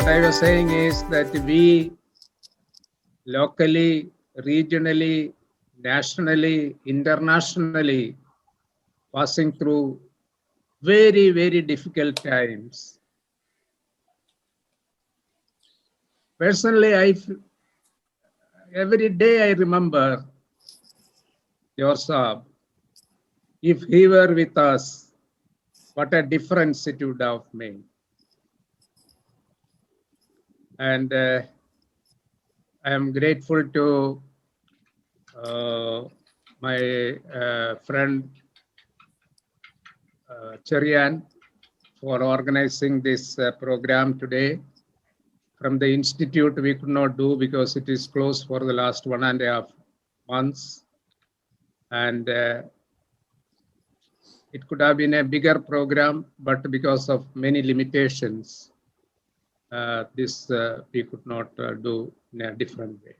what I was saying is that we locally, regionally, nationally, internationally, passing through very, very difficult times. Personally, every day I remember your Saab. If he were with us, what a difference it would have made. And I am grateful to my friend Cherian for organizing this program today. From the Institute, we could not do because it is closed for the last 1.5 months. And it could have been a bigger program, but because of many limitations, this we could not do in a different way.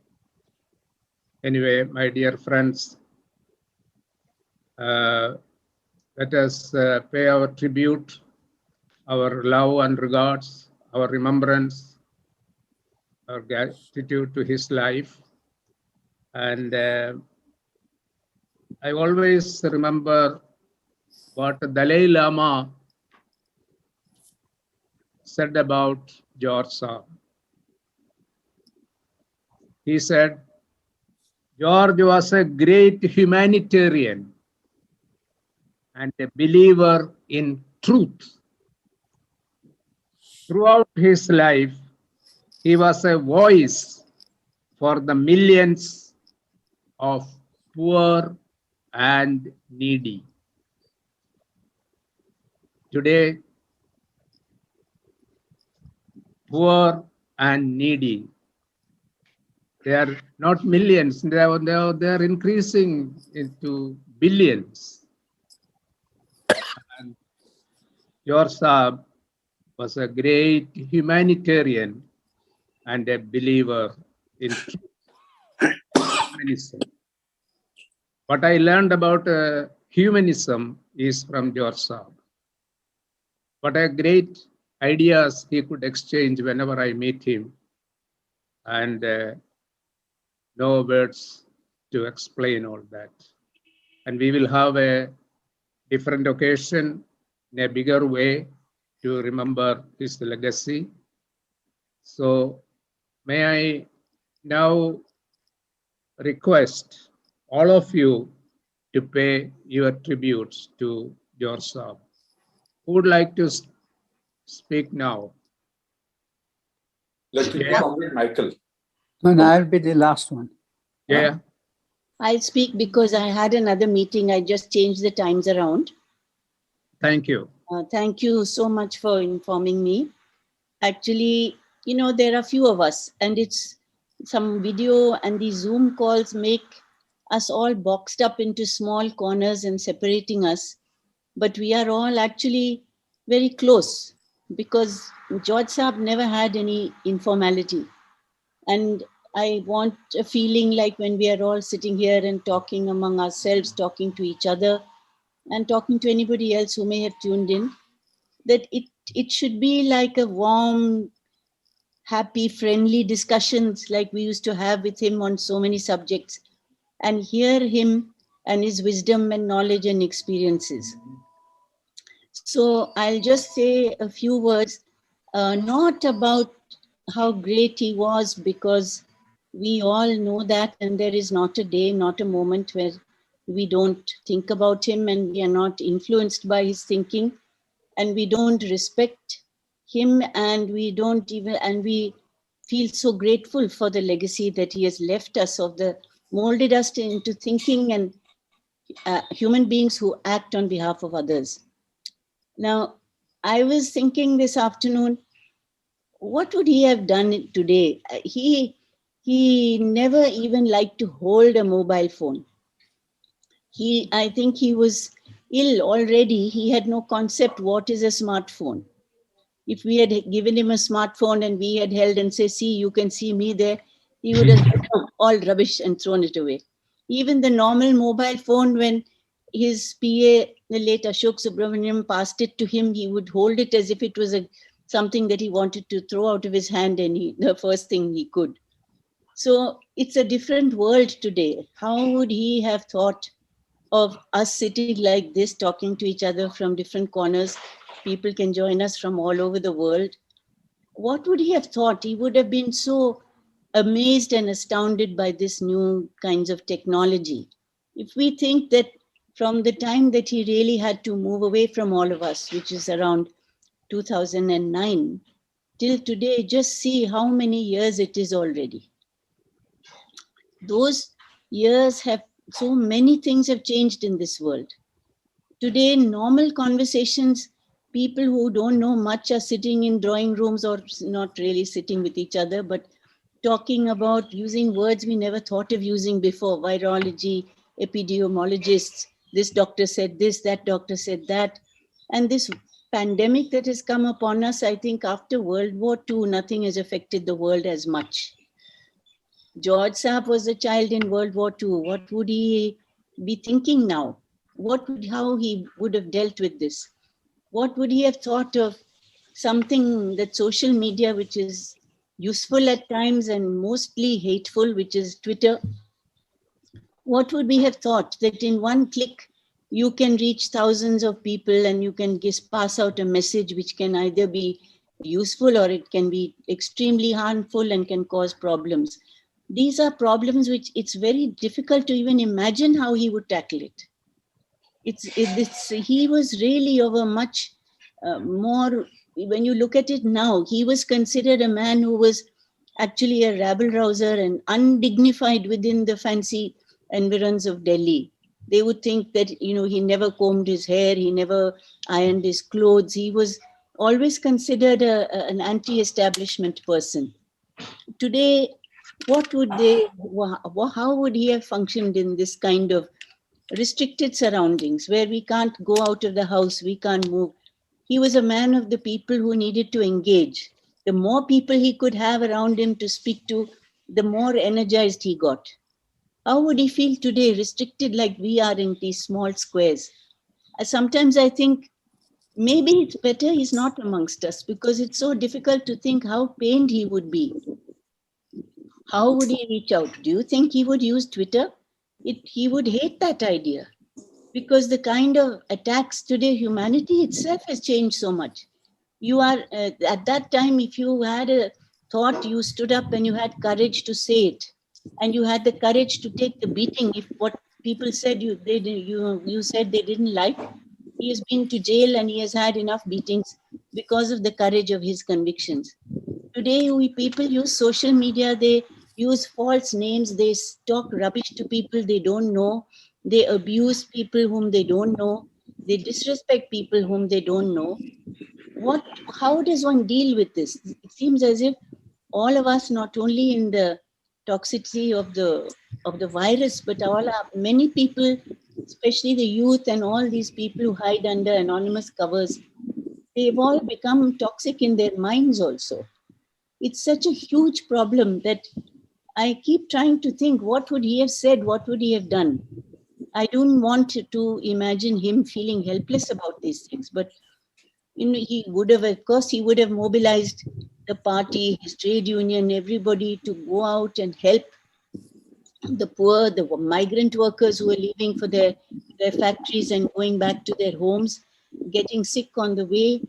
Anyway, my dear friends, let us pay our tribute, our love and regards, our remembrance, our gratitude to his life. And I always remember what Dalai Lama said about George Saab. He said, George was a great humanitarian and a believer in truth. Throughout his life, he was a voice for the millions of poor and needy. Today, poor and needy, they are not millions, they are increasing into billions. And George Saab was a great humanitarian and a believer in humanism. What I learned about humanism is from George Saab. What a great ideas he could exchange whenever I meet him, and no words to explain all that. And we will have a different occasion in a bigger way to remember his legacy. So may I now request all of you to pay your tributes to George Saab. Who would like to speak now? Let me go with Michael. No, I'll be the last one. Yeah. I'll speak because I had another meeting. I just changed the times around. Thank you. Thank you so much for informing me. Actually, you know, there are few of us, and it's some video and the Zoom calls make us all boxed up into small corners and separating us. But we are all actually very close because George Saab never had any informality. And I want a feeling like when we are all sitting here and talking among ourselves, talking to each other, and talking to anybody else who may have tuned in, that it should be like a warm, happy, friendly discussions like we used to have with him on so many subjects, and hear him and his wisdom and knowledge and experiences. So I'll just say a few words, not about how great he was, because we all know that, and there is not a day, not a moment where we don't think about him and we are not influenced by his thinking, and we don't respect him, and we don't even, and we feel so grateful for the legacy that he has left us, of the molded us into thinking and human beings who act on behalf of others. Now, I was thinking this afternoon, what would he have done today? He never even liked to hold a mobile phone. I think he was ill already. He had no concept what is a smartphone. If we had given him a smartphone and we had held and say, see, you can see me there, he would have all rubbish and thrown it away. Even the normal mobile phone, when his PA, the late Ashok Subramaniam, passed it to him, he would hold it as if it was a something that he wanted to throw out of his hand, and the first thing he could. So it's a different world today. How would he have thought of us sitting like this, talking to each other from different corners? People can join us from all over the world. What would he have thought? He would have been so amazed and astounded by this new kinds of technology. If we think that from the time that he really had to move away from all of us, which is around 2009, till today, just see how many years it is already. Those years have, so many things have changed in this world. Today, normal conversations, people who don't know much are sitting in drawing rooms or not really sitting with each other, but talking about using words we never thought of using before: virology, epidemiologists, this doctor said this, that doctor said that. And this pandemic that has come upon us, I think after World War II, nothing has affected the world as much. George Saab was a child in World War II. What would he be thinking now? How he would have dealt with this? What would he have thought of something that social media, which is useful at times and mostly hateful, which is Twitter? What would we have thought that in one click you can reach thousands of people and you can just pass out a message which can either be useful or it can be extremely harmful and can cause problems? These are problems which it's very difficult to even imagine how he would tackle it. He was really of a much more, when you look at it now, he was considered a man who was actually a rabble-rouser and undignified within the fancy environs of Delhi. They would think that, he never combed his hair, he never ironed his clothes. He was always considered an anti-establishment person. Today, how would he have functioned in this kind of restricted surroundings where we can't go out of the house, we can't move? He was a man of the people who needed to engage. The more people he could have around him to speak to, the more energized he got. How would he feel today, restricted like we are in these small squares? Sometimes I think maybe it's better he's not amongst us, because it's so difficult to think how pained he would be. How would he reach out? Do you think he would use Twitter? He would hate that idea, because the kind of attacks today, humanity itself has changed so much. You are, at that time, if you had a thought, you stood up and you had courage to say it. And you had the courage to take the beating if what people said you said they didn't like. He has been to jail and he has had enough beatings because of the courage of his convictions. Today, people use social media, they use false names, they talk rubbish to people they don't know, they abuse people whom they don't know, they disrespect people whom they don't know. How does one deal with this? It seems as if all of us, not only in the toxicity of the virus, but many people, especially the youth and all these people who hide under anonymous covers, they've all become toxic in their minds also. It's such a huge problem that I keep trying to think, what would he have said? What would he have done? I don't want to imagine him feeling helpless about these things, but he would have, of course, he would have mobilized the party, his trade union, everybody to go out and help the poor, the migrant workers who are leaving for their factories and going back to their homes, getting sick on the way.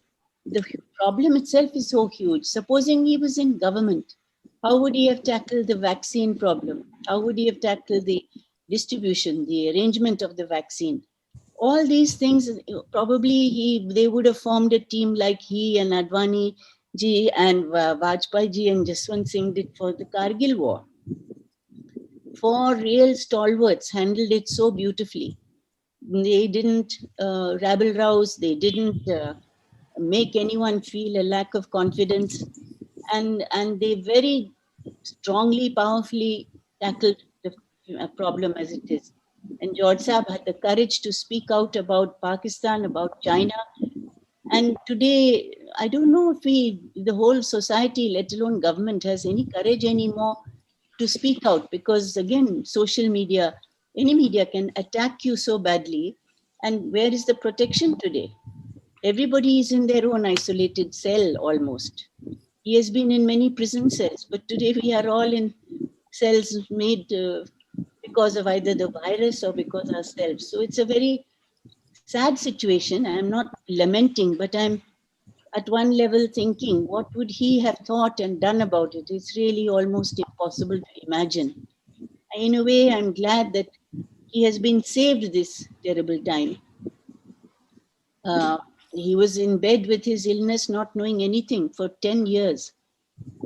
The problem itself is so huge. Supposing he was in government, how would he have tackled the vaccine problem? How would he have tackled the distribution, the arrangement of the vaccine? All these things, probably they would have formed a team like he and Advani ji and Vajpayee ji and Jaswant Singh did for the Kargil war. Four real stalwarts handled it so beautifully. They didn't rabble-rouse, they didn't make anyone feel a lack of confidence, and they very strongly, powerfully tackled the problem as it is. And George Saab had the courage to speak out about Pakistan, about China. And today, I don't know if the whole society, let alone government, has any courage anymore to speak out, because again, social media, any media can attack you so badly. And where is the protection today? everybody is in their own isolated cell almost. He has been in many prison cells, but today we are all in cells made because of either the virus or because ourselves. So it's a very sad situation. I'm not lamenting, but I'm at one level thinking, what would he have thought and done about it? It's really almost impossible to imagine. In a way, I'm glad that he has been saved this terrible time. He was in bed with his illness, not knowing anything for 10 years.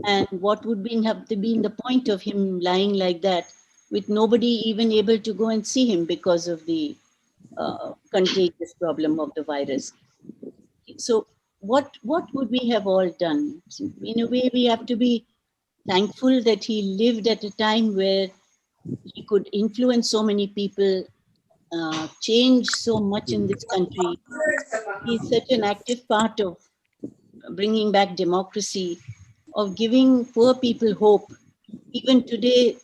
And what would have been the point of him lying like that with nobody even able to go and see him because of the contagious problem of the virus? So what would we have all done? In a way, we have to be thankful that he lived at a time where he could influence so many people, change so much in this country. He's such an active part of bringing back democracy, of giving poor people hope. Even today,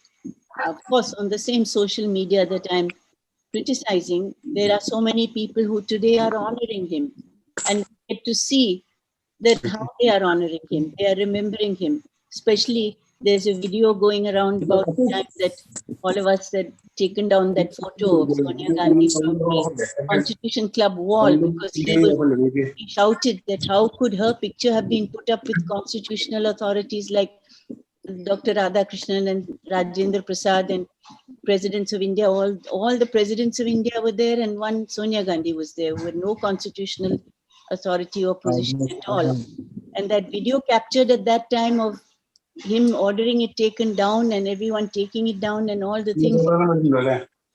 of course, on the same social media that I'm criticizing, there are so many people who today are honoring him and get to see that how they are honoring him, they are remembering him. Especially, there's a video going around about the time that all of us had taken down that photo of Sonia Gandhi from the Constitution Club wall because he shouted that how could her picture have been put up with constitutional authorities like Dr. Radhakrishnan and Rajendra Prasad and presidents of India. All the presidents of India were there, and one Sonia Gandhi was there with no constitutional authority or position at all. And that video captured at that time of him ordering it taken down and everyone taking it down and all the things.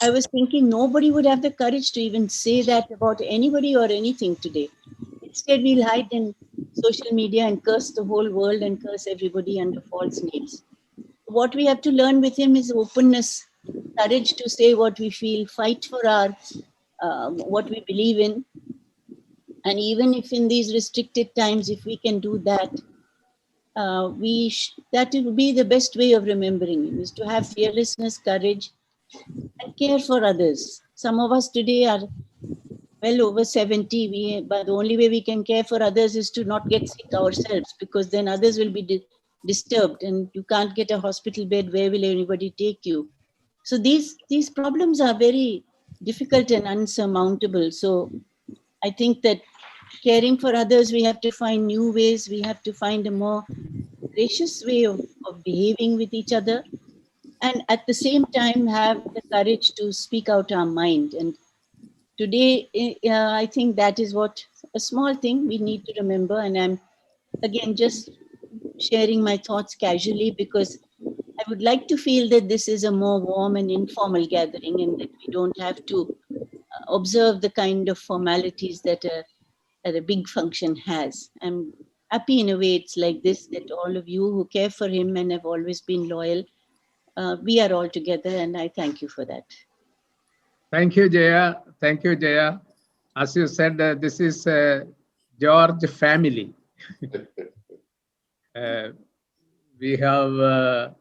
I was thinking nobody would have the courage to even say that about anybody or anything today. Instead, we'll hide in social media and curse the whole world and curse everybody under false names. What we have to learn with him is openness, courage to say what we feel, fight for our what we believe in. And even if in these restricted times, if we can do that, that will be the best way of remembering him, is to have fearlessness, courage, and care for others. Some of us today are well over 70, but the only way we can care for others is to not get sick ourselves, because then others will be disturbed and you can't get a hospital bed. Where will anybody take you? So these problems are very difficult and unsurmountable. So I think that caring for others, we have to find new ways. We have to find a more gracious way of behaving with each other. And at the same time, have the courage to speak out our mind. And today, I think that is what a small thing we need to remember. And I'm, again, just sharing my thoughts casually because I would like to feel that this is a more warm and informal gathering and that we don't have to observe the kind of formalities that a big function has. I'm happy in a way it's like this, that all of you who care for him and have always been loyal, we are all together, and I thank you for that. Thank you, Jaya. Thank you, Jaya. As you said, this is George family. We have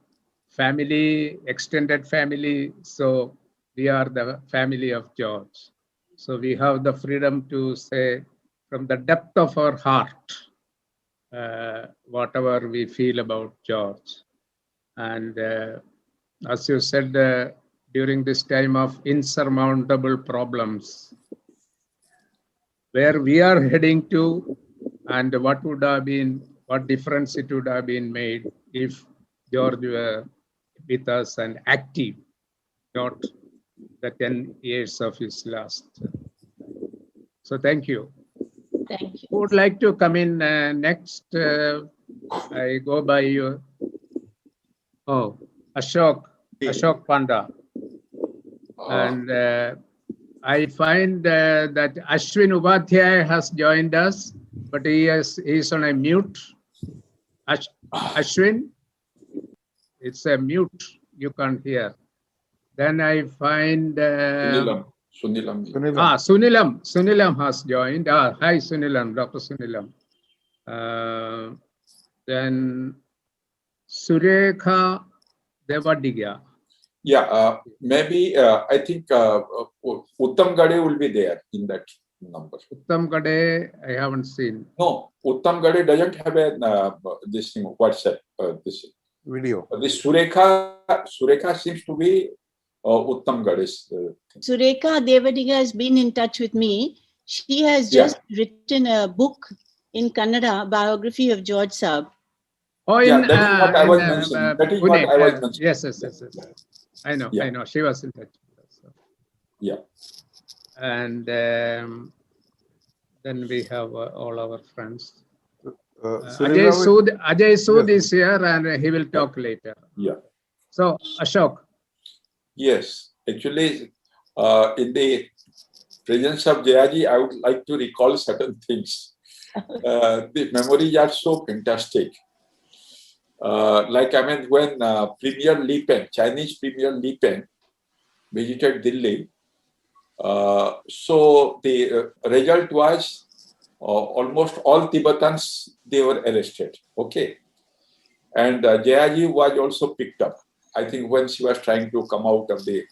family, extended family, so we are the family of George. So we have the freedom to say from the depth of our heart, whatever we feel about George. And as you said, during this time of insurmountable problems, where we are heading to and what would have been, what difference it would have been made if George were with us and active, not the 10 years of his last. So thank you. Thank you. Who would like to come in next? I go by you. Oh, Ashok Panda. And I find that Ashwin Upadhyay has joined us, but he is on a mute. Ashwin, it's a mute, you can't hear. Then I find Sunilam has joined. Hi Sunilam, Dr. Sunilam. Then Surekha Devadiga. Yeah, maybe I think Uttam Gade will be there in that. number. Uttam Gade, I haven't seen. No, Uttam Gade doesn't have a this thing WhatsApp. This Video. this Surekha seems to be Uttam Gade's thing. Surekha Devadiga has been in touch with me. She has just written a book in Kannada, biography of George Saab. Oh, Yeah, that is what I was mentioning. That is what I was mentioning. Yes. I know. She was in touch with us. So. Yeah. And then we have all our friends. Ajay Sood is here and he will talk later. Yeah. So, Ashok. Yes, actually, in the presence of Jayaji, I would like to recall certain things. The memories are so fantastic. When Premier Li Peng, Chinese Premier Li Peng, visited Delhi, so the result was almost all Tibetans, they were arrested. Okay. And Jayaji was also picked up. I think when she was trying to come out of the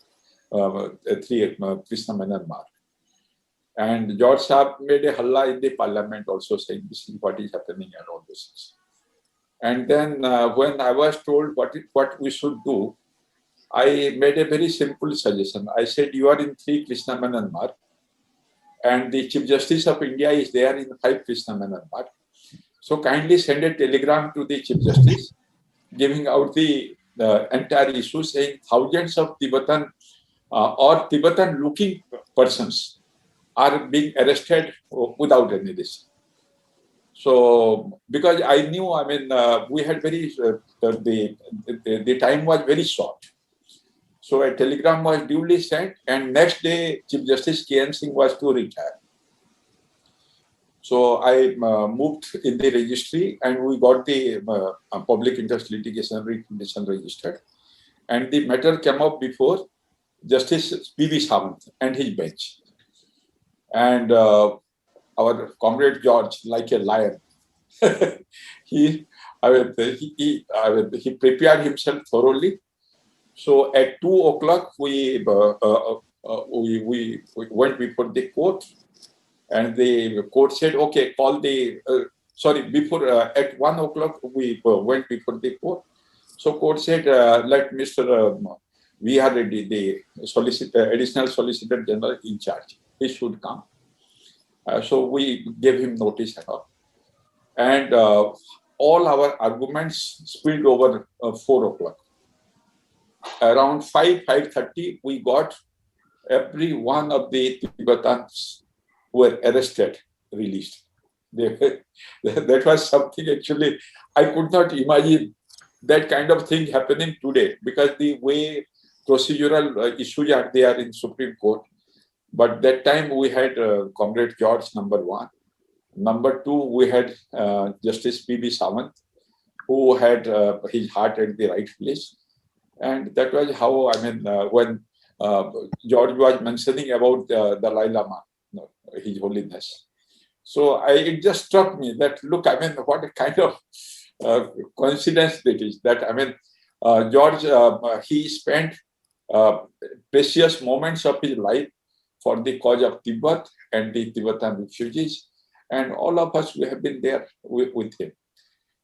Krishna Menon Marg. And George Saab made a halla in the parliament also saying this is what is happening and all those things. And then when I was told what we should do, I made a very simple suggestion. I said, you are in 3 Krishna Menon Marg and the Chief Justice of India is there in 5 Krishna Menon Marg. So kindly send a telegram to the Chief Justice giving out the entire issue saying thousands of Tibetan or Tibetan looking persons are being arrested without any reason. So, because I knew, we had very, the time was very short. So a telegram was duly sent and next day Chief Justice K.N. Singh was to retire. So I moved in the registry and we got the public interest litigation registered. And the matter came up before Justice P.V. Sawant and his bench. And our comrade George, like a lion, he prepared himself thoroughly. So at 2 o'clock, we went before the court. And the court said, okay, call the, at 1 o'clock, we went before the court. So court said, let Mr. V.R. Reddy, the additional Solicitor General in charge, he should come. So we gave him notice and all. And all our arguments spilled over 4 o'clock. Around 5:30, we got every one of the Tibetans who were arrested, released. That was something actually, I could not imagine that kind of thing happening today because the way procedural issues are there in Supreme Court. But that time we had Comrade George, number 1. Number 2, we had Justice P.B. Sawant, who had his heart at the right place. And that was how, when George was mentioning about the Dalai Lama, His Holiness. So it just struck me that, look, what a kind of coincidence it is that, George, he spent precious moments of his life for the cause of Tibet and the Tibetan refugees. And all of us, we have been there with him.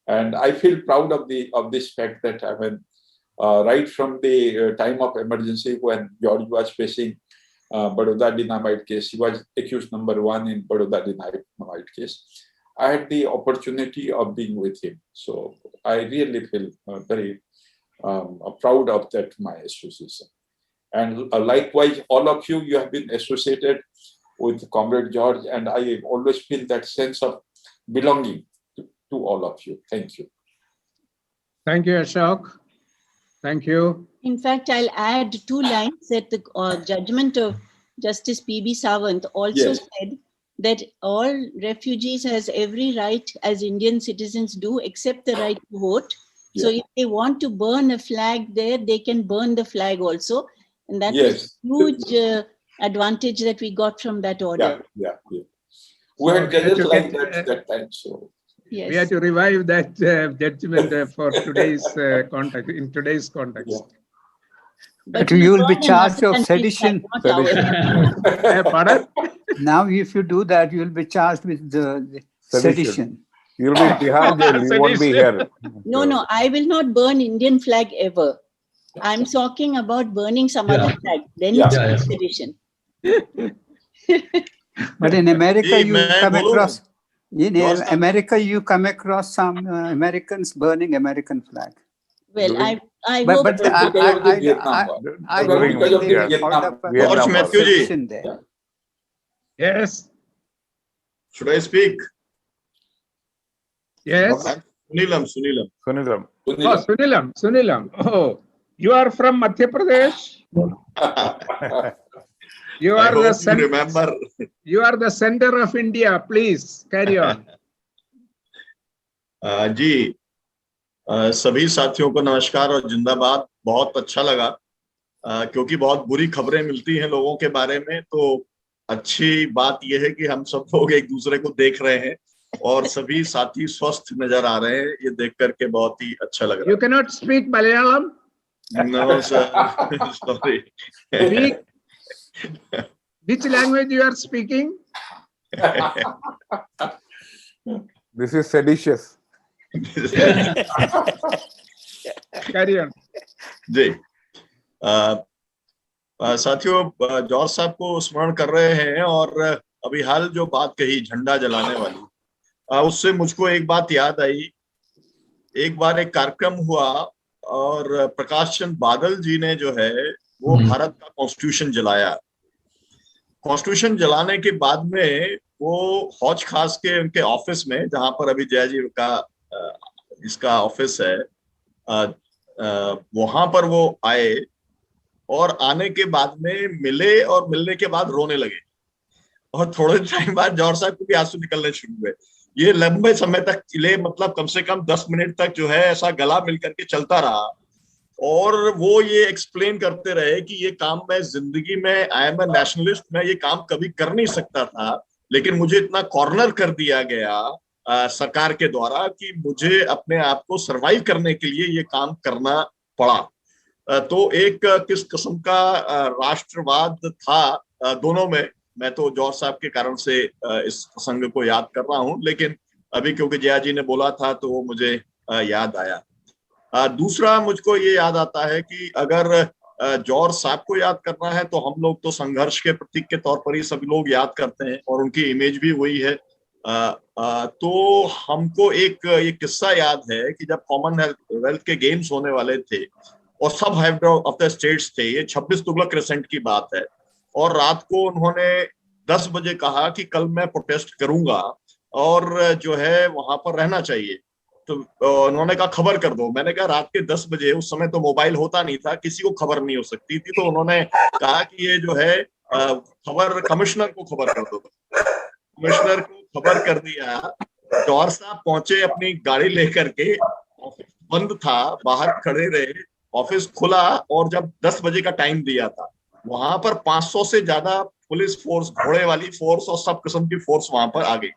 And I feel proud of this fact that, right from the time of emergency when George was facing Baroda dynamite case, he was accused number 1 in Baroda dynamite case. I had the opportunity of being with him. So I really feel very proud of that, my association. And likewise, all of you, you have been associated with Comrade George, and I always feel that sense of belonging to all of you. Thank you. Thank you, Ashok. Thank you. In fact, I'll add 2 lines that the judgment of Justice P.B. Sawant also said that all refugees has every right as Indian citizens do, except the right to vote. Yeah. So if they want to burn a flag there, they can burn the flag also. And that was a huge advantage that we got from that order. Yeah. We had gadgets like that time. So. Yes. We have to revive that judgment for today's context, in today's context. But we you will be burn charged another of country's sedition. flag, not ours. Pardon? Now, if you do that, you will be charged with the sedition. You'll be in Tihar jail. You won't be here. No, I will not burn Indian flag ever. I'm talking about burning some other flag. Then Yeah. it's sedition. But in America, Hey, you मैं come बोलूं? across. In Jawhar sir. America, you come across some Americans burning American flag. Well, I But, hope but Because of the Vietnam War. I Because don't of think the they Vietnam found up a Vietnam George War. Matthew ji. sedition there. Yeah. Yes, Should I speak? yes. Sunilam. Sunilam. Oh, Sunilam. Oh, you are from Madhya Pradesh? You I are the hope you center. remember. You are the center of India. Please carry on. जी सभी साथियों को नमस्कार और जिंदाबाद। बहुत अच्छा लगा क्योंकि बहुत बुरी खबरें मिलती हैं लोगों के बारे में, तो अच्छी बात यह है कि हम सब लोग एक दूसरे को देख रहे हैं और सभी साथी स्वस्थ नजर आ रहे हैं। ये देख करके बहुत ही अच्छा लग You cannot speak Malayalam? रहा है। No sir, sorry. Speak. Which language you are speaking? This is seditious. Carry on. जी साथियों, जॉर्ज साहब को स्मरण कर रहे हैं और अभी हाल जो बात कही झंडा जलाने वाली, उससे मुझको एक बात याद आई। एक बार एक कार्यक्रम हुआ और प्रकाश चंद बादल जी ने जो है वो भारत का कॉन्स्टिट्यूशन जलाया। कॉन्स्टिट्यूशन जलाने के बाद में वो हौज खास के उनके ऑफिस में, जहां पर अभी जया जी का इसका ऑफिस है, वहां पर वो आए और आने के बाद में मिले और मिलने के बाद रोने लगे और थोड़े टाइम बाद जौहर साहब को भी आंसू निकलने शुरू हुए। ये लंबे समय तक चले, मतलब कम से कम 10 मिनट तक जो है ऐसा गला मिल करके चलता रहा और वो ये एक्सप्लेन करते रहे कि ये काम मैं जिंदगी में, आई एम ए नेशनलिस्ट, मैं ये काम कभी कर नहीं सकता था, लेकिन मुझे इतना कॉर्नर कर दिया गया सरकार के द्वारा कि मुझे अपने आप को सरवाइव करने के लिए ये काम करना पड़ा। तो एक किस किस्म का राष्ट्रवाद था दोनों में। मैं तो जौहर साहब के कारण से इस प्रसंग को याद कर रहा हूं, लेकिन अभी क्योंकि जया जी ने बोला था तो वो मुझे याद आया। दूसरा मुझको ये याद आता है कि अगर जौहर साहब को याद करना है तो हम लोग तो संघर्ष के प्रतीक के तौर पर ही सभी लोग याद करते हैं और उनकी इमेज भी वही है। तो हमको एक ये किस्सा याद है कि जब कॉमनवेल्थ के गेम्स होने वाले थे और सब हेड ऑफ द स्टेट्स थे, ये 26 तुगलक क्रेसेंट की बात है, और रात को उन्होंने 10 बजे कहा कि कल मैं प्रोटेस्ट करूंगा और जो है वहां पर रहना चाहिए। तो उन्होंने कहा खबर कर दो। मैंने कहा रात के 10 बजे, उस समय तो मोबाइल होता नहीं था, किसी को खबर नहीं हो सकती थी, तो उन्होंने कहा कि ये जो है खबर कमिश्नर को खबर कर दो। कमिश्नर को खबर कर दिया। जौहर साहब पहुंचे अपनी गाड़ी लेकर के, ऑफिस बंद था, बाहर खड़े रहे, ऑफिस खुला और जब 10 बजे का टाइम दिया था वहां पर 500 से ज्यादा पुलिस फोर्स, घोड़े वाली फोर्स और सब किस्म की फोर्स वहां पर आ गई।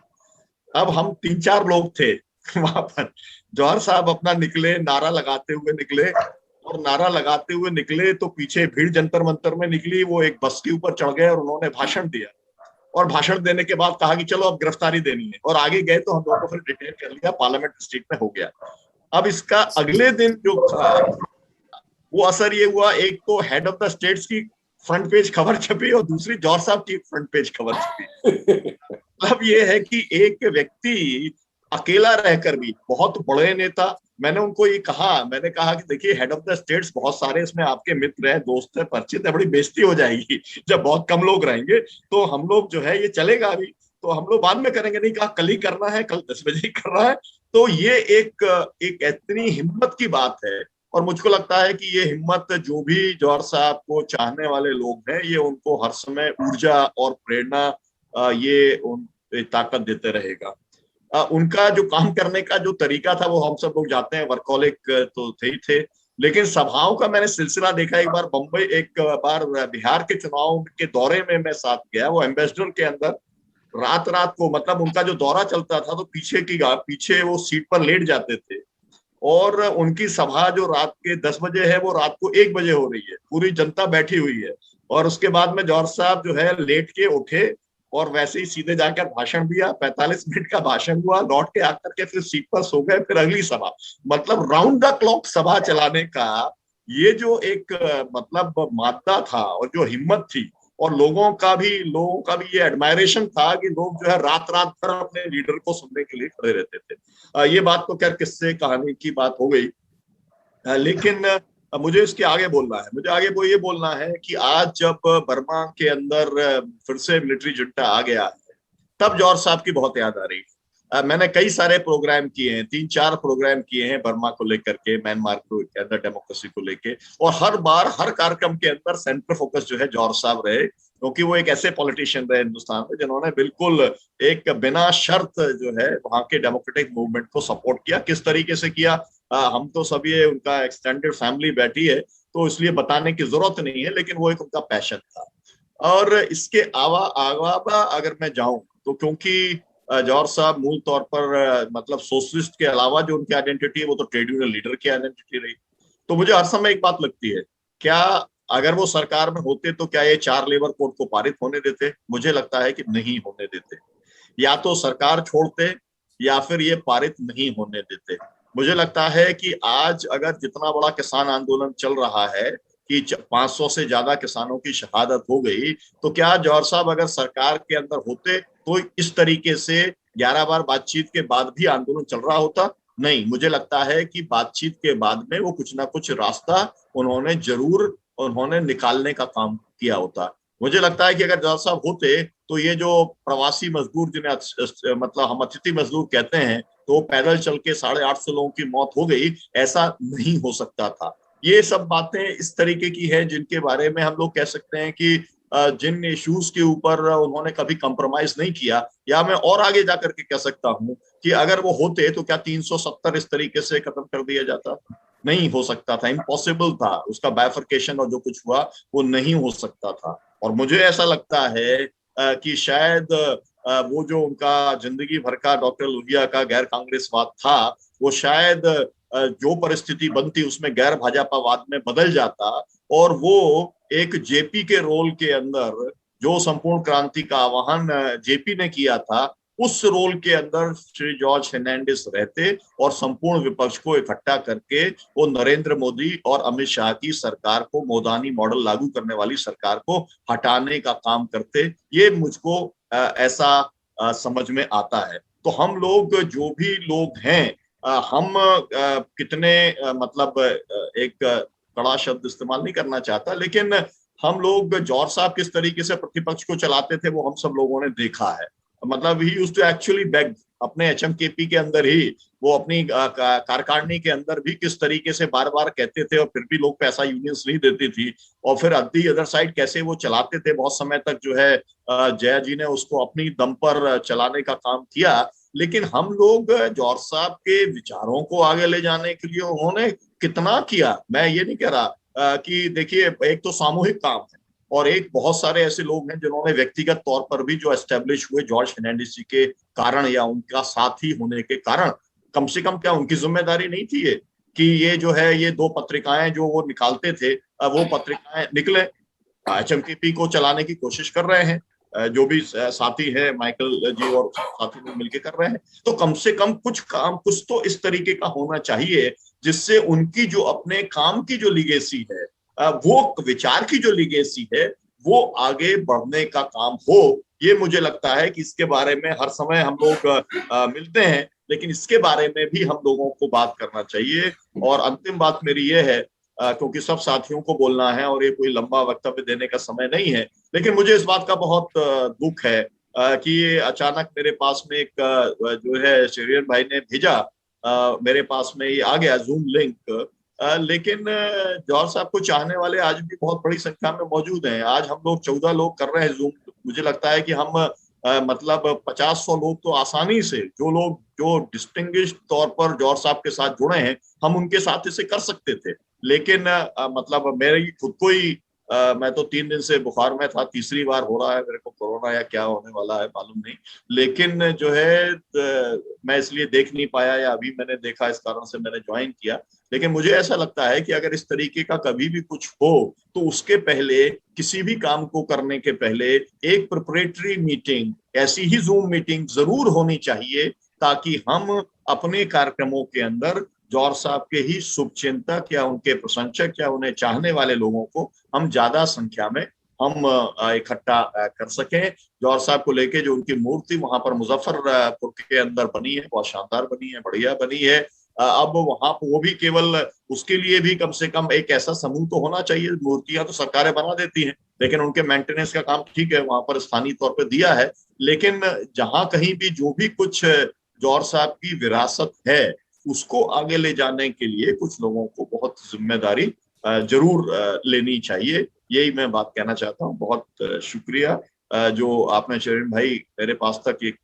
अब हम 3-4 लोग थे वहां पर। जौहर साहब अपना निकले, नारा लगाते हुए निकले और नारा लगाते हुए निकले तो पीछे भीड़ जंतर मंतर में निकली। वो एक बस के ऊपर चढ़ गए और उन्होंने भाषण दिया और भाषण देने के बाद कहा कि चलो अब गिरफ्तारी देनी है, और आगे गए तो हम लोगों को फिर डिटेन कर लिया, पार्लियामेंट स्ट्रीट में हो गया। अब इसका अगले दिन जो था वो असर ये हुआ, एक तो हेड ऑफ द स्टेट्स की फ्रंट पेज खबर छपी और दूसरी जौहर साहब की फ्रंट पेज खबर छपी। मतलब ये है कि एक व्यक्ति अकेला रहकर भी, बहुत बड़े नेता, मैंने उनको ये कहा, मैंने कहा कि देखिए हेड ऑफ द स्टेट्स बहुत सारे इसमें आपके मित्र हैं, दोस्त हैं, परिचित है, बड़ी बेइज्जती हो जाएगी जब बहुत कम लोग रहेंगे, तो हम लोग जो है ये चलेगा अभी, तो हम लोग बाद में करेंगे। नहीं, कहा कल ही करना है, कल 10 बजे ही करना है। तो ये एक इतनी हिम्मत की बात है और मुझको लगता है कि ये हिम्मत जो भी जौहर साहब को चाहने वाले लोग हैं, ये उनको हर समय ऊर्जा और प्रेरणा ये ताकत देते रहेगा। उनका जो काम करने का जो तरीका था वो हम सब लोग जाते हैं, वर्कहोलिक तो थे ही थे, लेकिन सभाओं का मैंने सिलसिला देखा। एक बार बम्बई, एक बार बिहार के चुनाव के दौरे में मैं साथ गया, वो एम्बेसडर के अंदर रात को, मतलब उनका जो दौरा चलता था तो पीछे वो सीट पर लेट जाते थे और उनकी सभा जो रात के 10 बजे है वो रात को 1 बजे हो रही है, पूरी जनता बैठी हुई है। और उसके बाद में जौहर साहब जो है लेट के उठे और वैसे ही सीधे जाकर भाषण दिया, 45 मिनट का भाषण हुआ, लौट के आकर के फिर सीट पर सो गए, फिर अगली सभा। मतलब राउंड द क्लॉक सभा चलाने का ये जो एक मतलब मादा था और जो हिम्मत थी, और लोगों का भी ये एडमायरेशन था कि लोग जो है रात रात भर अपने लीडर को सुनने के लिए खड़े रहते थे। ये बात तो खैर किस्से कहानी की बात हो गई, लेकिन मुझे इसके आगे बोलना है। मुझे आगे वो ये बोलना है कि आज जब बर्मा के अंदर फिर से मिलिट्री जुंटा आ गया है, तब जौहर साहब की बहुत याद आ रही है। मैंने कई सारे प्रोग्राम किए हैं, 3-4 प्रोग्राम किए हैं बर्मा को लेकर के, म्यांमार के अंदर डेमोक्रेसी को लेके, और हर बार हर कार्यक्रम के अंदर सेंटर फोकस जो है जौहर साहब रहे, क्योंकि वो एक ऐसे पॉलिटिशियन रहे हिंदुस्तान में जिन्होंने बिल्कुल एक बिना शर्त जो है वहां के डेमोक्रेटिक मूवमेंट को सपोर्ट किया। किस तरीके से किया, हम तो सब ये उनका एक्सटेंडेड फैमिली बैठी है तो इसलिए बताने की जरूरत नहीं है, लेकिन वो एक उनका पैशन था। और इसके अलावा अगर मैं जाऊं तो क्योंकि जौहर साहब मूल तौर पर मतलब सोशलिस्ट के अलावा जो उनकी आइडेंटिटी है वो तो ट्रेड यूनियन लीडर की आइडेंटिटी रही। तो मुझे हर समय एक बात लगती है, क्या अगर वो सरकार में होते तो क्या ये 4 लेबर कोड को पारित होने देते? मुझे लगता है कि नहीं होने देते। या तो सरकार छोड़ते या फिर ये पारित नहीं होने देते। मुझे लगता है कि आज अगर जितना बड़ा किसान आंदोलन चल रहा है कि 500 से ज्यादा किसानों की शहादत हो गई, तो क्या जौहर साहब अगर सरकार के अंदर होते तो इस तरीके से 11 बार बातचीत के बाद भी आंदोलन चल रहा होता? नहीं, मुझे लगता है कि बातचीत के बाद में वो कुछ ना कुछ रास्ता उन्होंने निकालने का काम किया होता। मुझे लगता है कि अगर जौहर साहब होते तो ये जो प्रवासी मजदूर जिन्हें मतलब हम अतिथि मजदूर कहते हैं, तो पैदल चल के 850 लोगों की मौत हो गई, ऐसा नहीं हो सकता था। ये सब बातें इस तरीके की है जिनके बारे में हम लोग कह सकते हैं कि जिन इश्यूज के ऊपर उन्होंने कभी कंप्रोमाइज नहीं किया। या मैं और आगे जाकर के कह सकता हूं कि अगर वो होते तो क्या 370 इस तरीके से खत्म कर दिया जाता? नहीं हो सकता था, इम्पॉसिबल था। उसका बाइफर्केशन और जो कुछ हुआ वो नहीं हो सकता था। और मुझे ऐसा लगता है कि शायद वो जो उनका जिंदगी भर का डॉक्टर लोहिया का गैर कांग्रेसवाद था, वो शायद जो परिस्थिति बनती उसमें गैर भाजपावाद में बदल जाता, और वो एक जेपी के रोल के अंदर जो संपूर्ण क्रांति का आह्वान जेपी ने किया था, उस रोल के अंदर श्री जॉर्ज फर्नांडिस रहते और संपूर्ण विपक्ष को इकट्ठा करके वो नरेंद्र मोदी और अमित शाह की सरकार को, मोदानी मॉडल लागू करने वाली सरकार को हटाने का काम करते। ये मुझको ऐसा समझ में आता है। तो हम लोग जो भी लोग हैं, हम कितने मतलब एक कड़ा शब्द इस्तेमाल नहीं करना चाहता, लेकिन हम लोग जौहर साहब किस तरीके से प्रतिपक्ष को चलाते थे वो हम सब लोगों ने देखा है। मतलब he used to actually beg, अपने एचएमकेपी के अंदर ही वो अपनी कार्यकारिणी के अंदर भी किस तरीके से बार बार कहते थे और फिर भी लोग पैसा यूनियंस नहीं देती थी, और फिर अद्दी अदर साइड कैसे वो चलाते थे। बहुत समय तक जो है जया जी ने उसको अपनी दम पर चलाने का काम किया। लेकिन हम लोग जौहर साहब के विचारों को आगे ले जाने के लिए उन्होंने कितना किया, मैं ये नहीं कह रहा कि देखिए एक तो सामूहिक काम है और एक बहुत सारे ऐसे लोग हैं जिन्होंने व्यक्तिगत तौर पर भी जो एस्टेब्लिश हुए जॉर्ज फर्नांडिस जी के कारण या उनका साथी होने के कारण, कम से कम क्या उनकी जिम्मेदारी नहीं थी ये कि ये जो है ये 2 पत्रिकाएं जो वो निकालते थे वो पत्रिकाएं निकले, एचएमकेपी को चलाने की कोशिश कर रहे हैं, जो भी साथी है माइकल जी और साथी लोग मिलकर कर रहे हैं। तो कम से कम कुछ काम कुछ तो इस तरीके का होना चाहिए जिससे उनकी जो अपने काम की जो लिगेसी है, वो विचार की जो लिगेसी है, वो आगे बढ़ने का काम हो। ये मुझे लगता है कि इसके बारे में हर समय हम लोग मिलते हैं, लेकिन इसके बारे में भी हम लोगों को बात करना चाहिए। और अंतिम बात मेरी ये है, क्योंकि सब साथियों को बोलना है और ये कोई लंबा वक्तव्य देने का समय नहीं है, लेकिन मुझे इस बात का बहुत दुख है कि ये अचानक मेरे पास में एक जो है शेरियन भाई ने भेजा, मेरे पास में ये आ गया जूम लिंक। लेकिन जौहर साहब को चाहने वाले आज भी बहुत बड़ी संख्या में मौजूद हैं। आज हम लोग 14 लोग कर रहे हैं जूम। मुझे लगता है कि हम मतलब 50-100 लोग तो आसानी से, जो लोग जो डिस्टिंग्विश्ड तौर पर जौहर साहब के साथ जुड़े हैं, हम उनके साथ इसे कर सकते थे। लेकिन मतलब मेरी खुद को ही मैं तो 3 दिन से बुखार में था, तीसरी बार हो रहा है मेरे को कोरोना या क्या होने वाला है मालूम नहीं, लेकिन जो है मैं इसलिए देख नहीं पाया या अभी मैंने देखा, इस कारण से मैंने ज्वाइन किया। लेकिन मुझे ऐसा लगता है कि अगर इस तरीके का कभी भी कुछ हो तो उसके पहले, किसी भी काम को करने के पहले एक प्रिपरेटरी मीटिंग, ऐसी ही जूम मीटिंग जरूर होनी चाहिए, ताकि हम अपने कार्यक्रमों के अंदर जौहर साहब के ही शुभचिंतक या उनके प्रशंसक या उन्हें चाहने वाले लोगों को हम ज्यादा संख्या में हम इकट्ठा कर सकें। जौहर साहब को लेके जो उनकी मूर्ति वहां पर मुजफ्फरपुर के अंदर बनी है, बहुत शानदार बनी है, बढ़िया बनी है। अब वहां पर वो भी केवल उसके लिए भी कम से कम एक ऐसा समूह तो होना चाहिए। मूर्तियां तो सरकारें बना देती हैं, लेकिन उनके मेंटेनेंस का काम ठीक है, वहां पर स्थानीय तौर पर दिया है। लेकिन जहां कहीं भी जो भी कुछ जौहर साहब की विरासत है उसको आगे ले जाने के लिए कुछ लोगों को बहुत जिम्मेदारी जरूर लेनी चाहिए। यही मैं बात कहना चाहता हूँ। बहुत शुक्रिया जो आपने शरीन भाई मेरे पास तक एक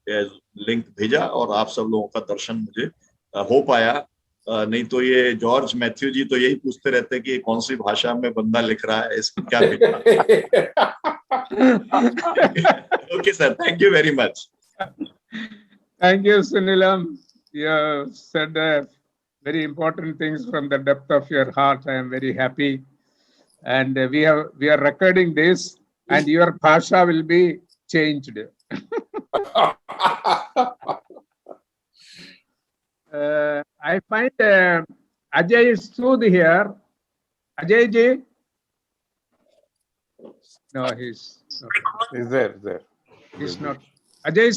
लिंक भेजा और आप सब लोगों का दर्शन मुझे हो पाया। नहीं तो ये जॉर्ज मैथ्यू जी तो यही पूछते रहते कि कौन सी भाषा में बंदा लिख रहा है, इसमें क्या लिखा। Okay sir, thank you very much. Thank you, Sunilam. You said very important things from the depth of your heart. I am very happy. And we are recording this, and your bhasha will be changed. I find Ajay Sood here. Ajay ji? No, he's there. He's not. Ajay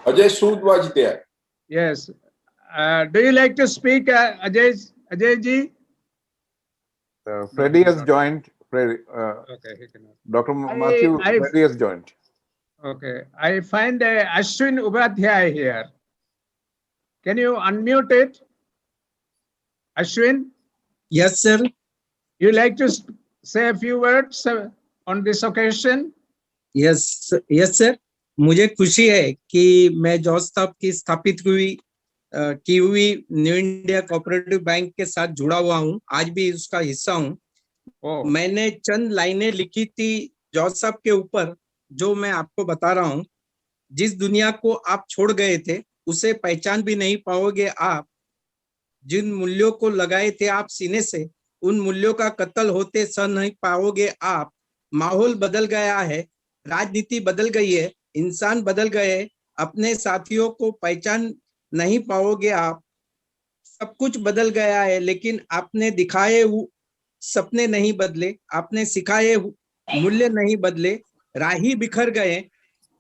Sood was there. Yes. Do you like to speak, Ajay ji? Freddie has joined. Okay, he cannot. Dr. Matthew, Freddie has joined. Okay. I find Ashwin Upadhyay here. Can you unmute it? Ashwin? Yes, sir. You like to say a few words on this occasion? Yes, sir. मुझे खुशी है कि मैं George साहब की स्थापित की हुई न्यू इंडिया कोऑपरेटिव बैंक के साथ जुड़ा हुआ हूँ, आज भी उसका हिस्सा हूँ। मैंने चंद लाइनें लिखी थी जॉर्ज साहब के ऊपर, जो मैं आपको बता रहा हूँ। जिस दुनिया को आप छोड़ गए थे उसे पहचान भी नहीं पाओगे आप। जिन मूल्यों को लगाए थे आप सीने से, उन मूल्यों का कत्ल होते सह नहीं पाओगे आप। माहौल बदल गया है, राजनीति बदल गई है, इंसान बदल गए, अपने साथियों को पहचान नहीं पाओगे आप। सब कुछ बदल गया है, लेकिन आपने दिखाए सपने नहीं बदले, आपने सिखाए मूल्य नहीं बदले। राही बिखर गए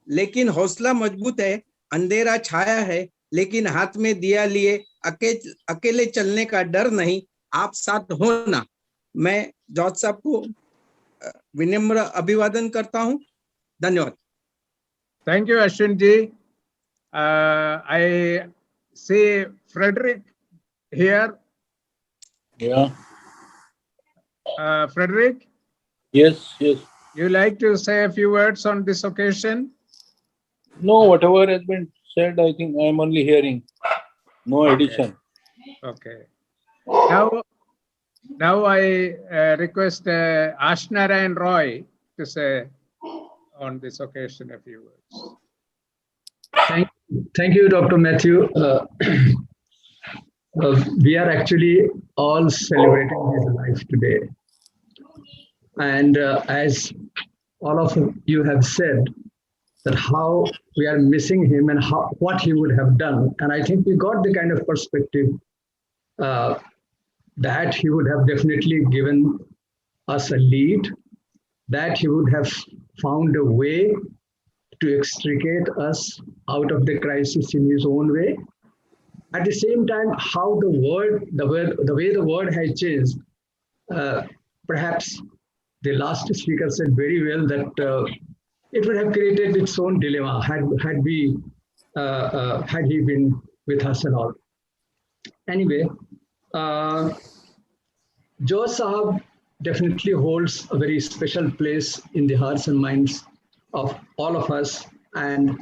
लेकिन हौसला मजबूत है। अंधेरा छाया है लेकिन हाथ में दिया लिए अकेले चलने का डर नहीं, आप साथ हो ना। मैं जॉर्ज साहब को विनम्र अभिवादन करता हूँ। धन्यवाद। Thank you, Ashwin ji. I see Frederick here. Yeah. Frederick? Yes. You like to say a few words on this occasion? No, whatever has been said, I think I am only hearing. No addition. Okay. Now I request Ashnarayan Roy to say on this occasion a few words. Thank you, Dr. Matthew. We are actually all celebrating his life today. And as all of you have said, that how we are missing him and what he would have done. And I think we got the kind of perspective that he would have definitely given us a lead, that he would have found a way to extricate us out of the crisis in his own way. At the same time, how the way the world has changed, perhaps the last speaker said very well that it would have created its own dilemma had he been with us and all. Anyway, Jawhar Sahab definitely holds a very special place in the hearts and minds of all of us, and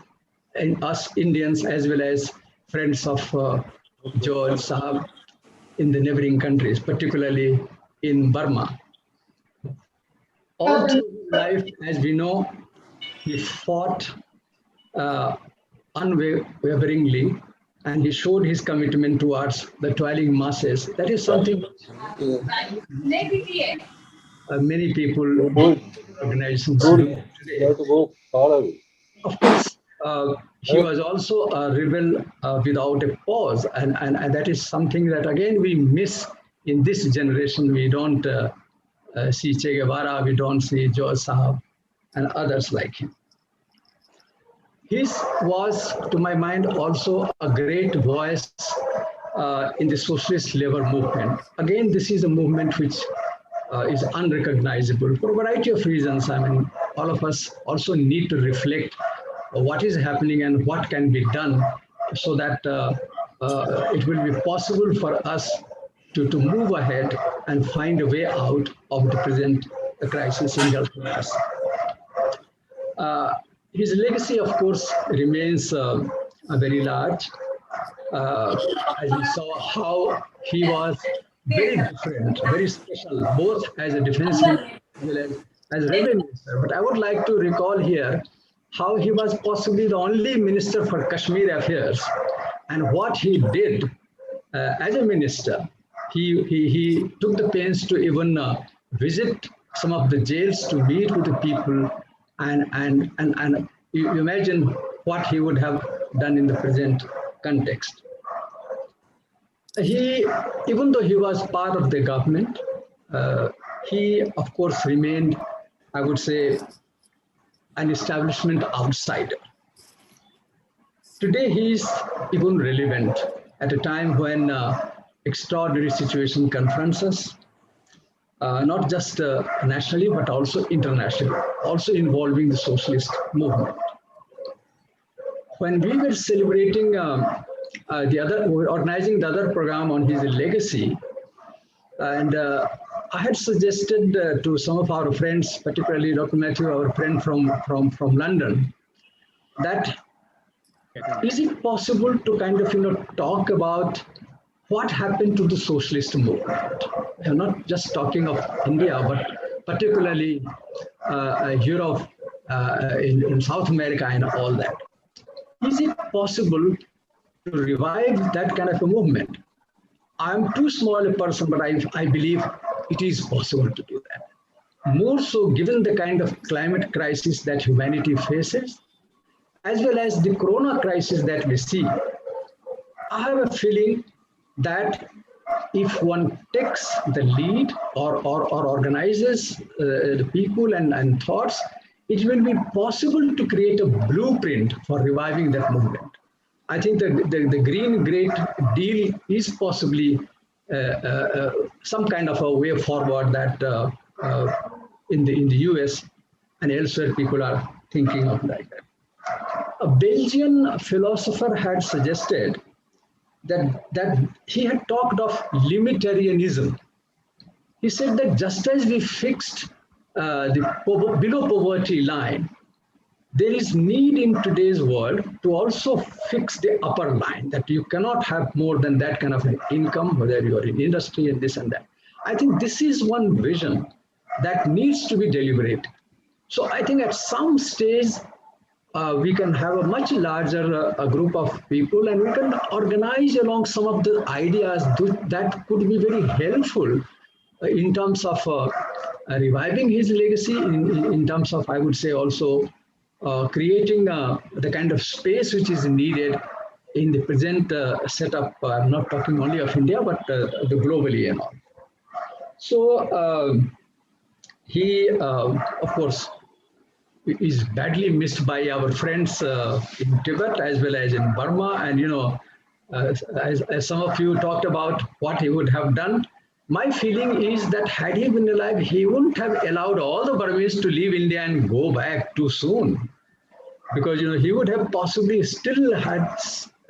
us Indians as well as friends of Jawhar Sahab in the neighboring countries, particularly in Burma. all through his life, as we know, he fought unwaveringly, and he showed his commitment towards the toiling masses. That is something many people, organizations do today. You have to go far away. Of course, he was also a rebel without a pause, and that is something that again we miss in this generation. We don't see Che Guevara, we don't see George Sahab and others like him. His was, to my mind, also a great voice in the socialist labor movement. Again, this is a movement which is unrecognizable for a variety of reasons. I mean, all of us also need to reflect what is happening and what can be done so that it will be possible for us to move ahead and find a way out of the present crisis engulfed us. His legacy, of course, remains very large. As you saw how he was very different, very special, both as a defense minister as well as revenue minister. But I would like to recall here how he was possibly the only minister for Kashmir affairs, and what he did as a minister. He took the pains to even visit some of the jails to meet with the people, and you imagine what he would have done in the present context. He, even though he was part of the government, he of course remained, I would say, an establishment outsider. Today he is even relevant at a time when extraordinary situation confronts us, not just nationally, but also internationally, also involving the socialist movement. When we were celebrating organizing the other program on his legacy, and I had suggested to some of our friends, particularly Dr. Matthew, our friend from London, that is it possible to kind of talk about what happened to the socialist movement? I'm not just talking of India, but particularly Europe, in South America and all that. Is it possible to revive that kind of a movement? I'm too small a person, but I believe it is possible to do that. More so given the kind of climate crisis that humanity faces, as well as the corona crisis that we see. I have a feeling that if one takes the lead or organizes the people and thoughts, it will be possible to create a blueprint for reviving that movement. I think the Green Great Deal is possibly some kind of a way forward that in the US and elsewhere people are thinking of like that. A Belgian philosopher had suggested that he had talked of limitarianism. He said that just as we fixed the below poverty line, there is need in today's world to also fix the upper line, that you cannot have more than that kind of an income, whether you're in industry and this and that. I think this is one vision that needs to be deliberated. So I think at some stage, we can have a much larger group of people, and we can organize along some of the ideas that could be very helpful in terms of reviving his legacy, in terms of, I would say, also creating the kind of space which is needed in the present setup. I'm not talking only of India, but the globally and all. So he, of course, is badly missed by our friends in Tibet as well as in Burma. And, as some of you talked about what he would have done, my feeling is that had he been alive, he wouldn't have allowed all the Burmese to leave India and go back too soon. Because, he would have possibly still had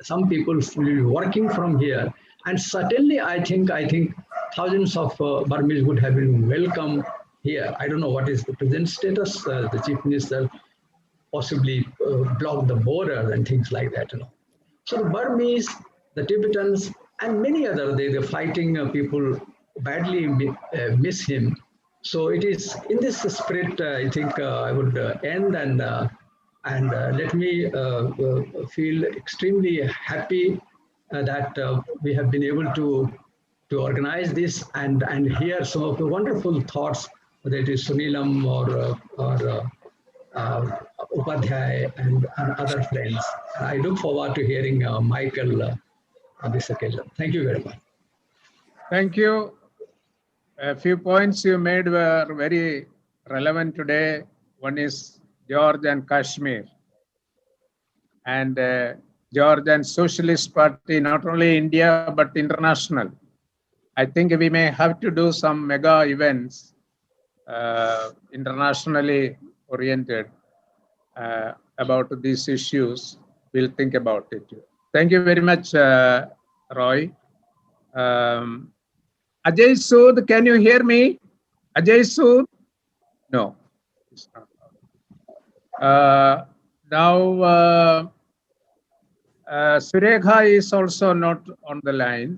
some people working from here. And certainly, I think thousands of Burmese would have been welcome here. I don't know what is the present status. The chief minister possibly blocked the border and things like that. So the Burmese, the Tibetans, and many other the fighting people badly miss him. So it is in this spirit, I think I would end and let me feel extremely happy that we have been able to organize this and hear some of the wonderful thoughts, whether it is Sunilam or Upadhyay and other friends. I look forward to hearing Michael on this occasion. Thank you very much. Thank you. A few points you made were very relevant today. One is George and Kashmir. And George and Socialist Party, not only India, but international. I think we may have to do some mega events, internationally oriented, about these issues. We'll think about it. Thank you very much, Roy. Ajay Sood, can you hear me? Ajay Sood? No. Now, Surekha is also not on the line.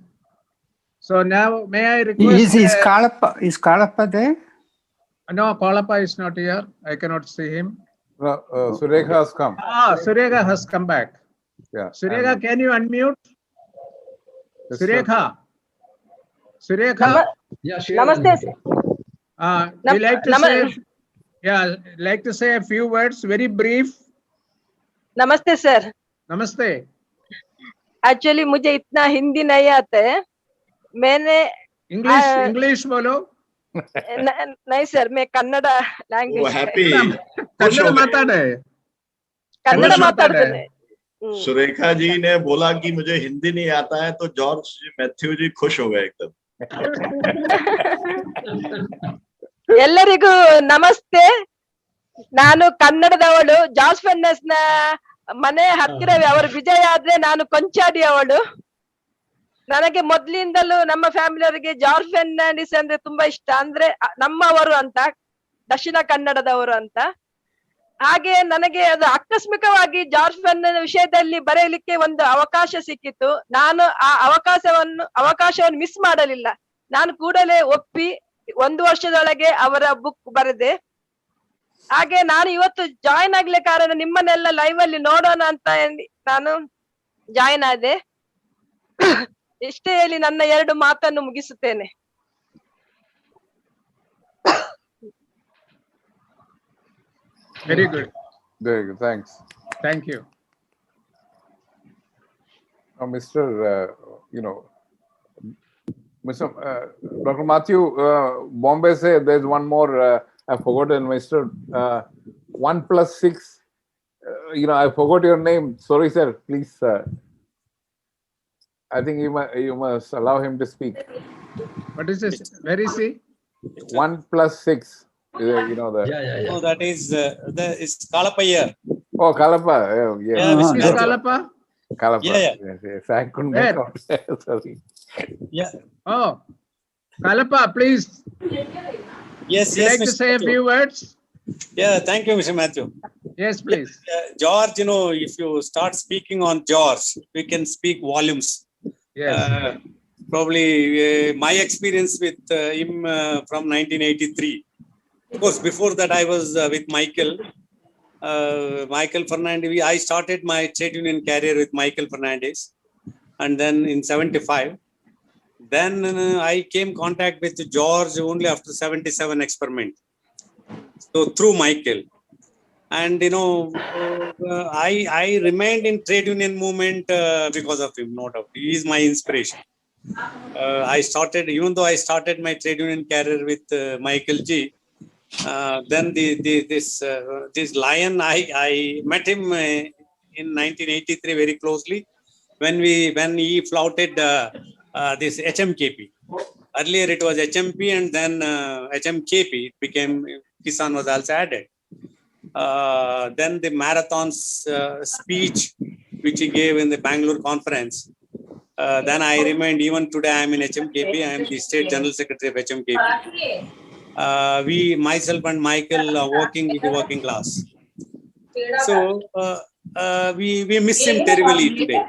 So now, may I request... Is Kalappa there? No, Kalappa is not here. I cannot see him. No, Surekha has come. Ah, Surekha has come back. Yeah. Surekha, can you unmute? Surekha. Surekha. Yeah, sure. Namaste. We like to say, like to say a few words, very brief. नमस्ते sir. Namaste. Actually मुझे इतना हिंदी नहीं आता है. मैंने English बोलो. नहीं sir, मैं कन्नड़ा लैंग्वेज. कन्नड़ माताड़े. कन्नड़ माताड़े. सुरेखा जी ने बोला कि मुझे हिंदी नहीं आता है, तो जॉर्ज मैथ्यू जी खुश हो गए एकदम. ಎಲ್ಲರಿಗೂ ನಮಸ್ತೆ. ನಾನು ಕನ್ನಡದವಳು. ಜಾರ್ಜ್ ಫರ್ನಾಂಡಿಸ್ ನ ಮನೆ ಹತ್ತಿರವೇ. ಅವರು ವಿಜಯ ಆದ್ರೆ ನಾನು ಕೊಂಚಾಡಿ ಅವಳು. ನನಗೆ ಮೊದ್ಲಿಂದಲೂ ನಮ್ಮ ಫ್ಯಾಮಿಲಿಯವರಿಗೆ ಜಾರ್ಜ್ ಫರ್ನಾಂಡಿಸ್ ಅಂದ್ರೆ ತುಂಬಾ ಇಷ್ಟ. ಅಂದ್ರೆ ನಮ್ಮವರು ಅಂತ, ದಕ್ಷಿಣ ಕನ್ನಡದವರು ಅಂತ. ಹಾಗೆ ನನಗೆ ಅದು ಆಕಸ್ಮಿಕವಾಗಿ ಜಾರ್ಜ್ ಫರ್ನಾಂಡಿಸ್ ವಿಷಯದಲ್ಲಿ ಬರೆಯಲಿಕ್ಕೆ ಒಂದು ಅವಕಾಶ ಸಿಕ್ಕಿತು. ನಾನು ಆ ಅವಕಾಶವನ್ನು ಮಿಸ್ ಮಾಡಲಿಲ್ಲ. ನಾನು ಕೂಡಲೇ ಒಪ್ಪಿ 1 ವರ್ಷದೊಳಗೆ ಅವರ ಬುಕ್ ಬರೆದೆ. ಹಾಗೆ ನಾನು ಇವತ್ತು ಜಾಯಿನ್ ಆಗ್ಲಿ ಕಾರಣ ನಿಮ್ಮನ್ನೆಲ್ಲ ಲೈವ್ ಅಲ್ಲಿ ನೋಡೋಣ ಅಂತ ನಾನು ಜಾಯಿನ್ ಆದೆ. ಇಷ್ಟೇ ಹೇಳಿ ನನ್ನ 2 ಮಾತನ್ನು ಮುಗಿಸುತ್ತೇನೆ. Very good. Very good. Thanks. Thank you. Now, Mr. Dr. Matthew, Bombay say there's one more. I forgotten, Mr. 1 + 6. I forgot your name. Sorry, sir. Please. I think you must allow him to speak. What is this? Where is he? 1 + 6. Yeah. Oh, that is it's Kalappa here. Oh, Kalappa. Yeah. Is Kalappa? Kalappa. Yeah. Yes. I couldn't make out. Sorry. Yeah. Oh, Kalappa, please. Yes. Would you like to say a few words? Yeah. Thank you, Mr. Matthew. Yes, please. George, if you start speaking on George, we can speak volumes. Yes. Probably my experience with him from 1983. Of course, before that I was with Michael Fernandez. I started my trade union career with Michael Fernandez, and then in 75. Then I came contact with George only after 77 experiment. So through Michael. And I remained in trade union movement because of him, no doubt. He is my inspiration. Even though I started my trade union career with Michael G. Then this lion, I met him in 1983 very closely when he flouted this HMKP. Earlier it was HMP, and then HMKP. It became Kisan was also added. Then the marathon's speech which he gave in the Bangalore conference. Then I remained. Even today I am in HMKP. I am the state general secretary of HMKP. Myself and Michael are working with the working class. So we miss him terribly today.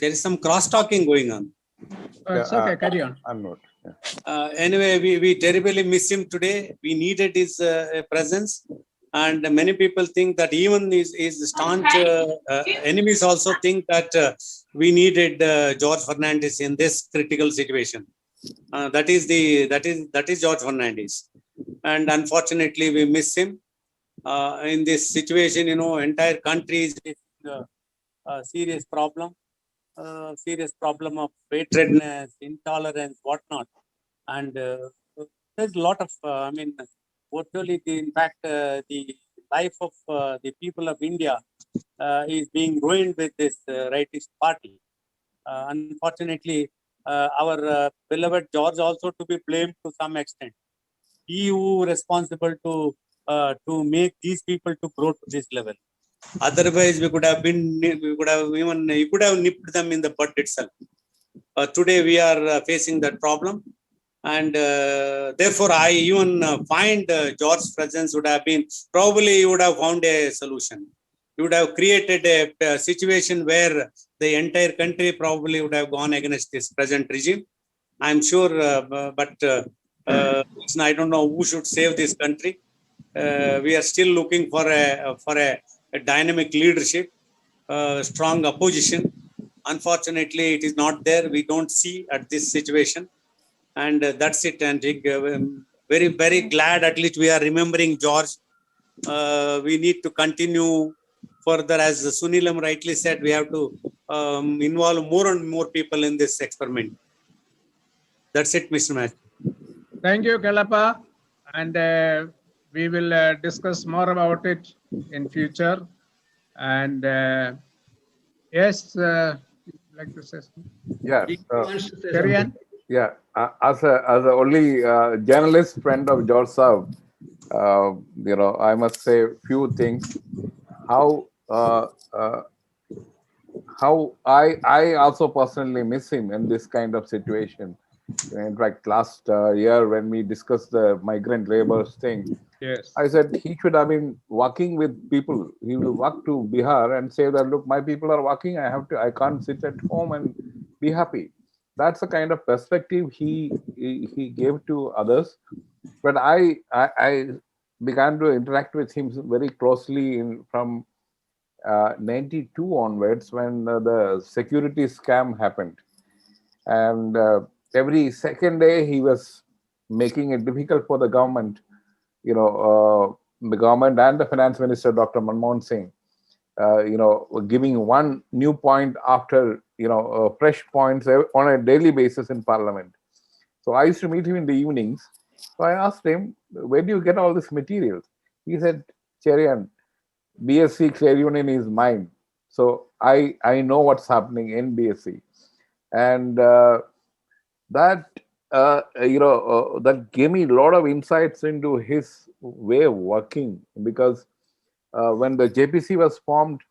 There is some cross talking going on. It's okay. Carry on. I'm not. Anyway, we terribly miss him today. We needed his presence. And many people think that even his staunch enemies also think that we needed George Fernandes in this critical situation. That is George Fernandes. And unfortunately, we miss him. In this situation, entire country is a serious problem of hatredness, intolerance, whatnot. And there's a lot of, virtually, in fact, the life of the people of India is being ruined with this rightist party. Unfortunately, our beloved George also to be blamed to some extent. He who responsible to make these people to grow to this level. Otherwise, you could have nipped them in the bud itself. Today, we are facing that problem. And therefore, I even find George's presence would have been, probably you would have found a solution. You would have created a situation where the entire country probably would have gone against this present regime. I'm sure, but I don't know who should save this country. We are still looking for a dynamic leadership, strong opposition. Unfortunately, it is not there. We don't see at this situation. And that's it. And very, very glad at least we are remembering George. We need to continue further. As Sunilam rightly said, we have to involve more and more people in this experiment. That's it, Mr. Matthew. Thank you, Kalapa. And we will discuss more about it in future. And yes, like to say something? Yeah. Carry on. Yeah, as a only journalist friend of George Saab, I must say a few things. How I also personally miss him in this kind of situation. In fact, last year when we discussed the migrant laborers thing, yes, I said he should have been working with people. He will walk to Bihar and say that, look, my people are working. I can't sit at home and be happy. That's the kind of perspective he gave to others. But I began to interact with him very closely from 92 onwards, when the security scam happened. And every second day he was making it difficult for the government, the government and the finance minister, Dr. Manmohan Singh, giving one new point after, fresh points on a daily basis in parliament. So I used to meet him in the evenings. So I asked him, where do you get all this material? He said, Cherian, BSc Clear Union is mine. So I know what's happening in BSc. And that gave me a lot of insights into his way of working, because when the JPC was formed,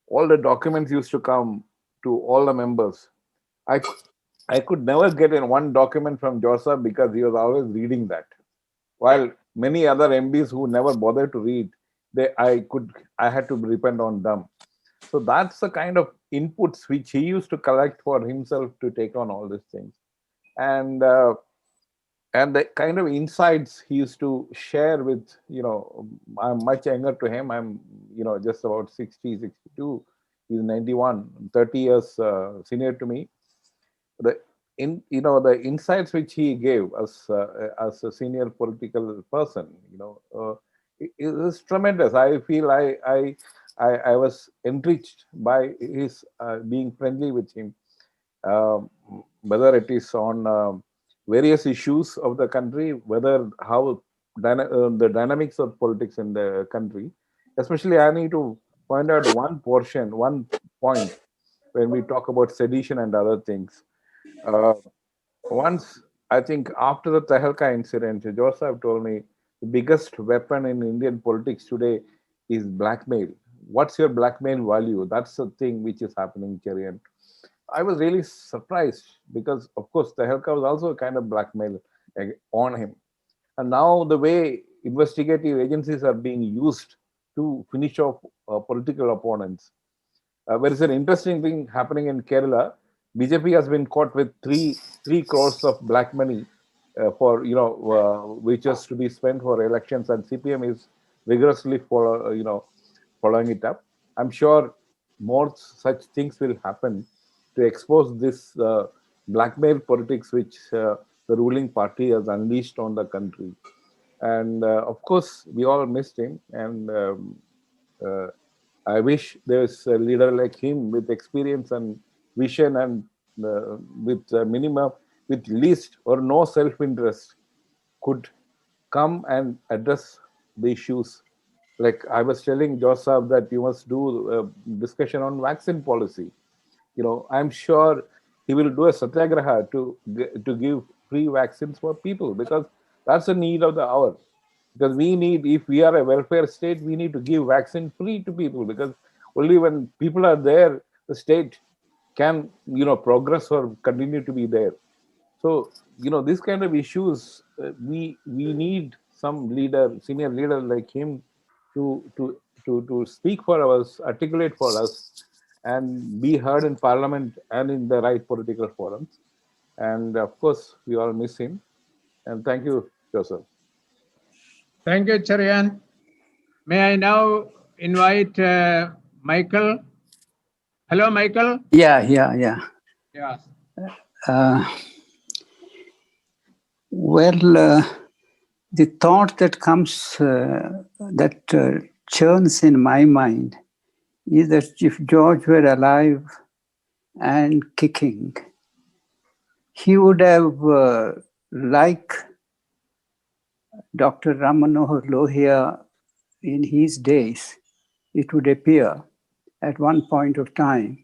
all the documents used to come to all the members. I could never get in one document from George Saab because he was always reading that. While many other MPs who never bothered to read, I had to depend on them. So that's the kind of inputs which he used to collect for himself to take on all these things. And the kind of insights he used to share with, I'm much younger to him. I'm, just about 60, 62. He's 91, 30 years senior to me. The insights which he gave as a senior political person, is tremendous. I feel I was enriched by his being friendly with him, whether it is on various issues of the country, whether how the dynamics of politics in the country. Especially, I need to point out one point when we talk about sedition and other things. Once, I think after the Tehelka incident, George Saab told me the biggest weapon in Indian politics today is blackmail. What's your blackmail value? That's the thing which is happening, Cherian. I was really surprised because, of course, Tehelka was also a kind of blackmail on him. And now the way investigative agencies are being used to finish off political opponents. There is an interesting thing happening in Kerala. BJP has been caught with three crores of black money for which was to be spent for elections, and CPM is vigorously following it up. I'm sure more such things will happen to expose this blackmail politics which the ruling party has unleashed on the country. And of course, we all missed him. And I wish there was a leader like him with experience and vision and with least or no self-interest could come and address the issues. Like I was telling Joseph that you must do a discussion on vaccine policy. I'm sure he will do a satyagraha to give free vaccines for people, because that's the need of the hour. Because we need, if we are a welfare state, we need to give vaccine free to people, because only when people are there, the state can, progress or continue to be there. So, these kind of issues, we need some leader, senior leader like him to speak for us, articulate for us, and be heard in parliament and in the right political forums. And of course, we all miss him. And thank you, Joseph. Thank you, Cherian. May I now invite Michael? Hello, Michael. Yeah. Yeah. The thought that comes, that churns in my mind is that if George were alive and kicking, he would have, like Dr. Ram Manohar Lohia in his days, it would appear at one point of time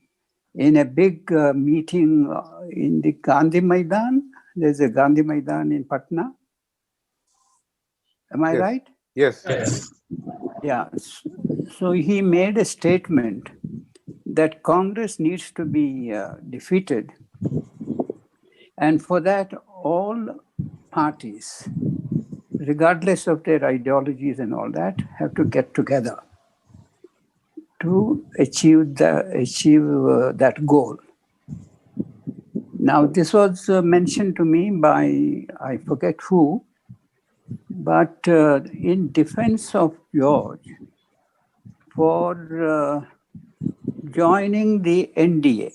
in a big meeting in the Gandhi Maidan. There's a Gandhi Maidan in Patna. Am I right? Yes. Yeah. So he made a statement that Congress needs to be defeated. And for that, all parties, regardless of their ideologies and all that, have to get together to achieve that goal. Now, this was mentioned to me by, I forget who, but in defense of George for joining the NDA,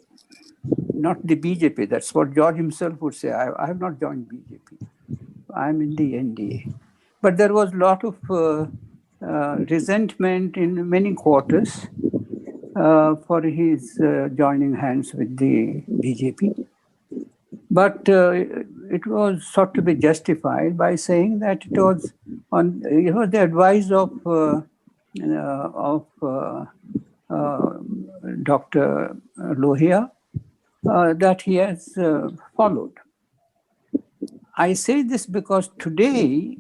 not the BJP. That's what George himself would say. I have not joined BJP. I'm in the NDA. But there was a lot of resentment in many quarters for his joining hands with the BJP. But it was sought to be justified by saying that it was the advice of Dr. Lohia that he has followed. I say this because today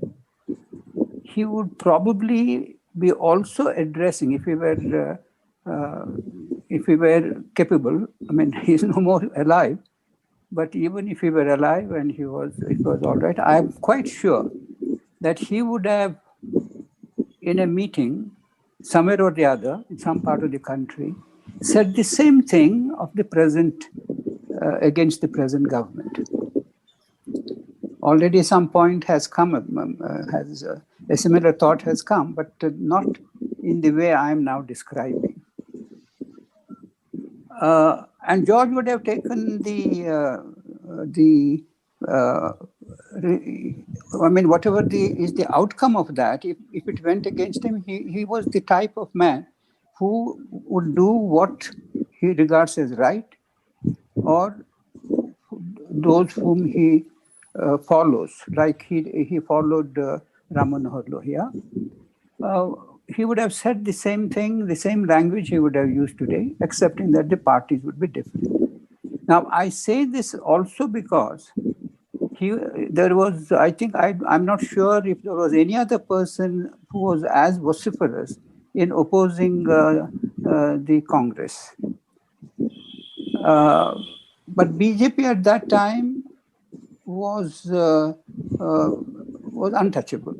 he would probably be also addressing, if he were capable. I mean, he's no more alive. But even if he were alive and it was all right, I'm quite sure that he would have, in a meeting, somewhere or the other, in some part of the country, said the same thing of the present, against the present government. Already some point has come, a similar thought has come, but not in the way I am now describing. And George would have taken whatever is the outcome of that, if it went against him, he was the type of man who would do what he regards as right, or those whom he follows, like he followed Ram Manohar Lohia. He would have said the same thing, the same language he would have used today, excepting that the parties would be different. Now, I say this also because there was, I think, I'm not sure if there was any other person who was as vociferous in opposing the Congress. But BJP at that time was untouchable.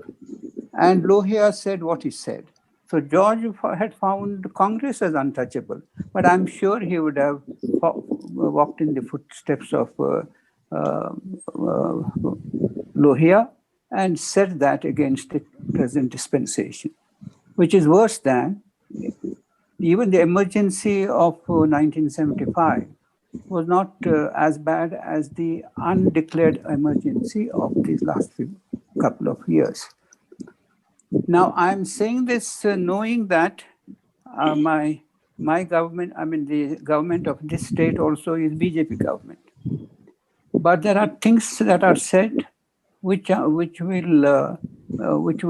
And Lohia said what he said. So George had found Congress as untouchable, but I'm sure he would have walked in the footsteps of Lohia and set that against the present dispensation, which is worse than even the emergency of 1975 was not as bad as the undeclared emergency of these last couple of years. Now, I'm saying this knowing that my government, I mean, the government of this state also is BJP government. But there are things that are said which would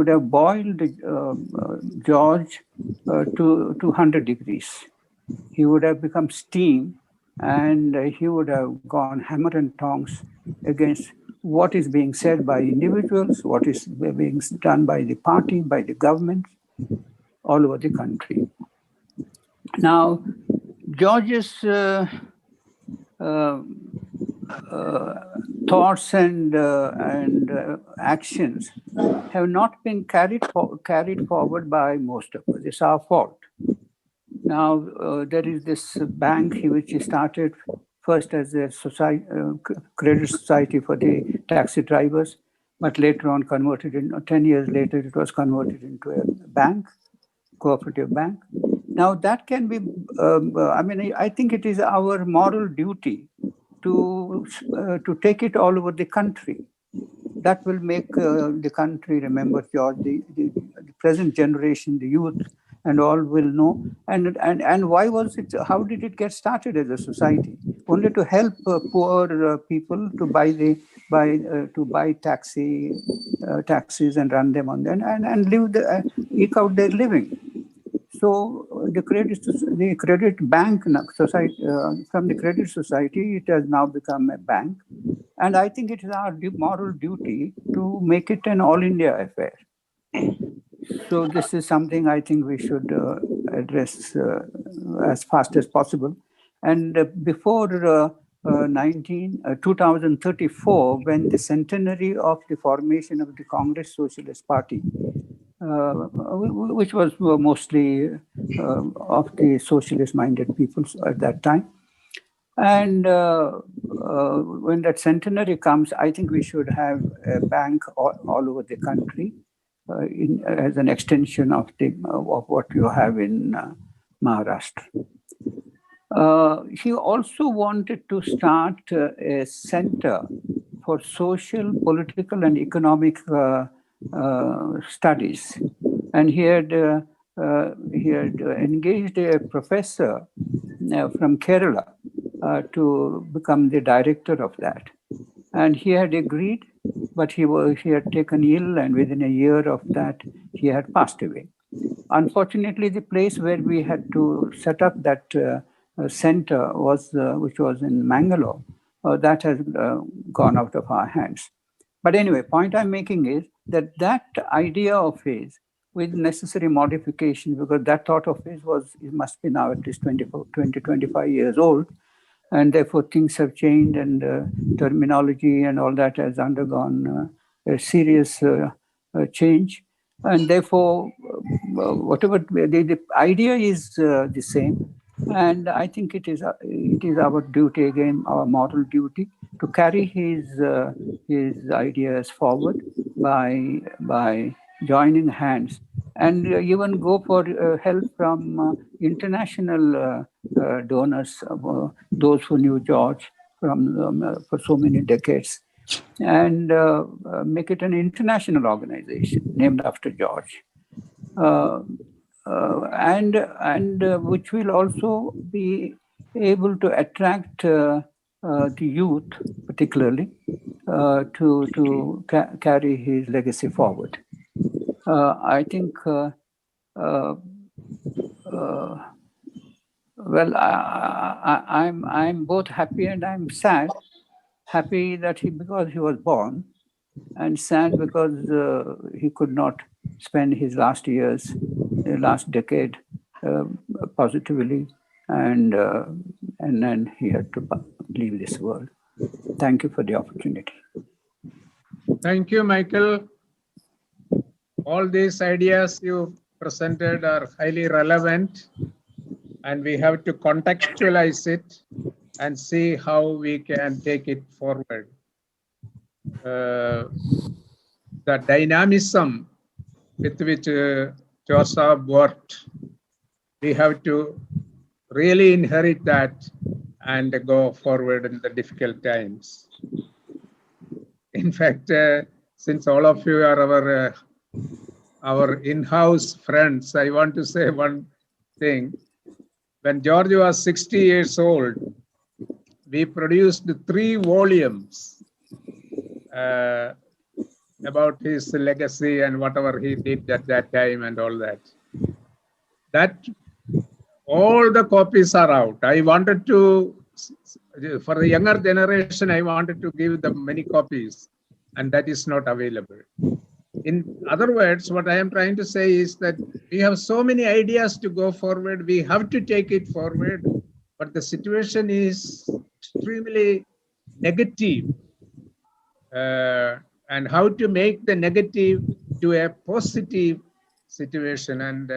have boiled George to 100 degrees. He would have become steam, and he would have gone hammer and tongs against what is being said by individuals, what is being done by the party, by the government, all over the country. Now, George's thoughts and actions have not been carried forward by most of us. It's our fault. Now, there is this bank which he started first as a credit society for the taxi drivers, but later on converted in 10 years later, it was converted into a bank, cooperative bank. Now that can be, I think it is our moral duty to take it all over the country. That will make the country remember George, the present generation, the youth, and all will know. And why was it? How did it get started as a society? Only to help poor people to buy taxis and run them on them and eke out their living. So the credit bank society, from the credit society, it has now become a bank. And I think it is our moral duty to make it an all India affair. So this is something I think we should address as fast as possible. And before 2034, when the centenary of the formation of the Congress Socialist Party, which was mostly of the socialist-minded people at that time. And when that centenary comes, I think we should have a bank all over the country as an extension of what you have in Maharashtra. He also wanted to start a center for social, political, and economic studies, and he had engaged a professor from Kerala to become the director of that, and he had agreed, but he had taken ill, and within a year of that he had passed away. Unfortunately, the place where we had to set up that center which was in Mangalore, that has gone out of our hands. But anyway, point I'm making is that idea of his, with necessary modification, because that thought of his must be now at least 25 years old, and therefore things have changed, and terminology and all that has undergone a serious change, and therefore whatever the idea is the same, and I think it is our duty, again, our moral duty, to carry his ideas forward by joining hands, and even go for help from international donors, those who knew George for so many decades, and make it an international organization named after George, and which will also be able to attract the youth, particularly, to carry his legacy forward. I think, well, I'm both happy and I'm sad. Happy that because he was born, and sad because he could not spend his last years, last decade, positively, and then he had to leave this world. Thank you for the opportunity. Thank you, Michael. All these ideas you presented are highly relevant, and we have to contextualize it and see how we can take it forward. The dynamism with which Joseph worked, we have to really inherit that and go forward in the difficult times. In fact, since all of you are our in-house friends, I want to say one thing. When George was 60 years old, we produced 3 volumes about his legacy and whatever he did at that time and all that. That all the copies are out. I wanted to, for the younger generation, I wanted to give them many copies, and that is not available. In other words, what I am trying to say is that we have so many ideas to go forward. We have to take it forward, but the situation is extremely negative. And how to make the negative to a positive situation. And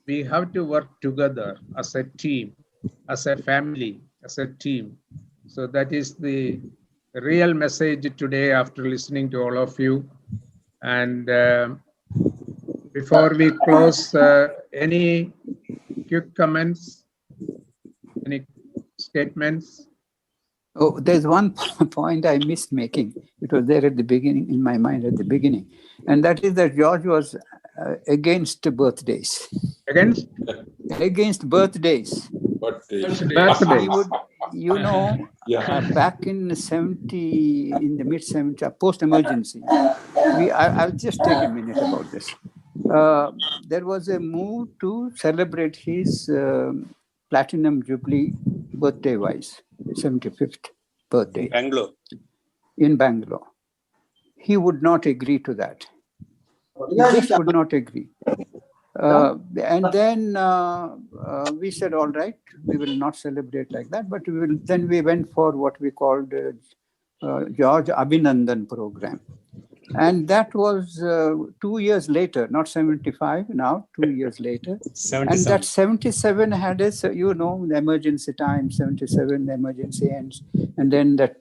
we have to work together as a team, as a family, as a team. So that is the real message today after listening to all of you. And before we close, any quick comments, any statements? Oh, there's one point I missed making. It was there at the beginning, in my mind at the beginning. And that is that George was against birthdays. Against? Against birthdays. Birthdays. He would, you know, back in the mid-70s, post-emergency, I'll just take a minute about this. There was a move to celebrate his Platinum Jubilee birthday-wise, 75th birthday. Bangalore. In Bangalore. He would not agree to that. He just would not agree. And then we said, all right, we will not celebrate like that, but then we went for what we called George Abhinandan program. And that was 2 years later, not 75 now, 2 years later. 77. And that 77 had a, you know, the emergency time, 77, the emergency ends. And then that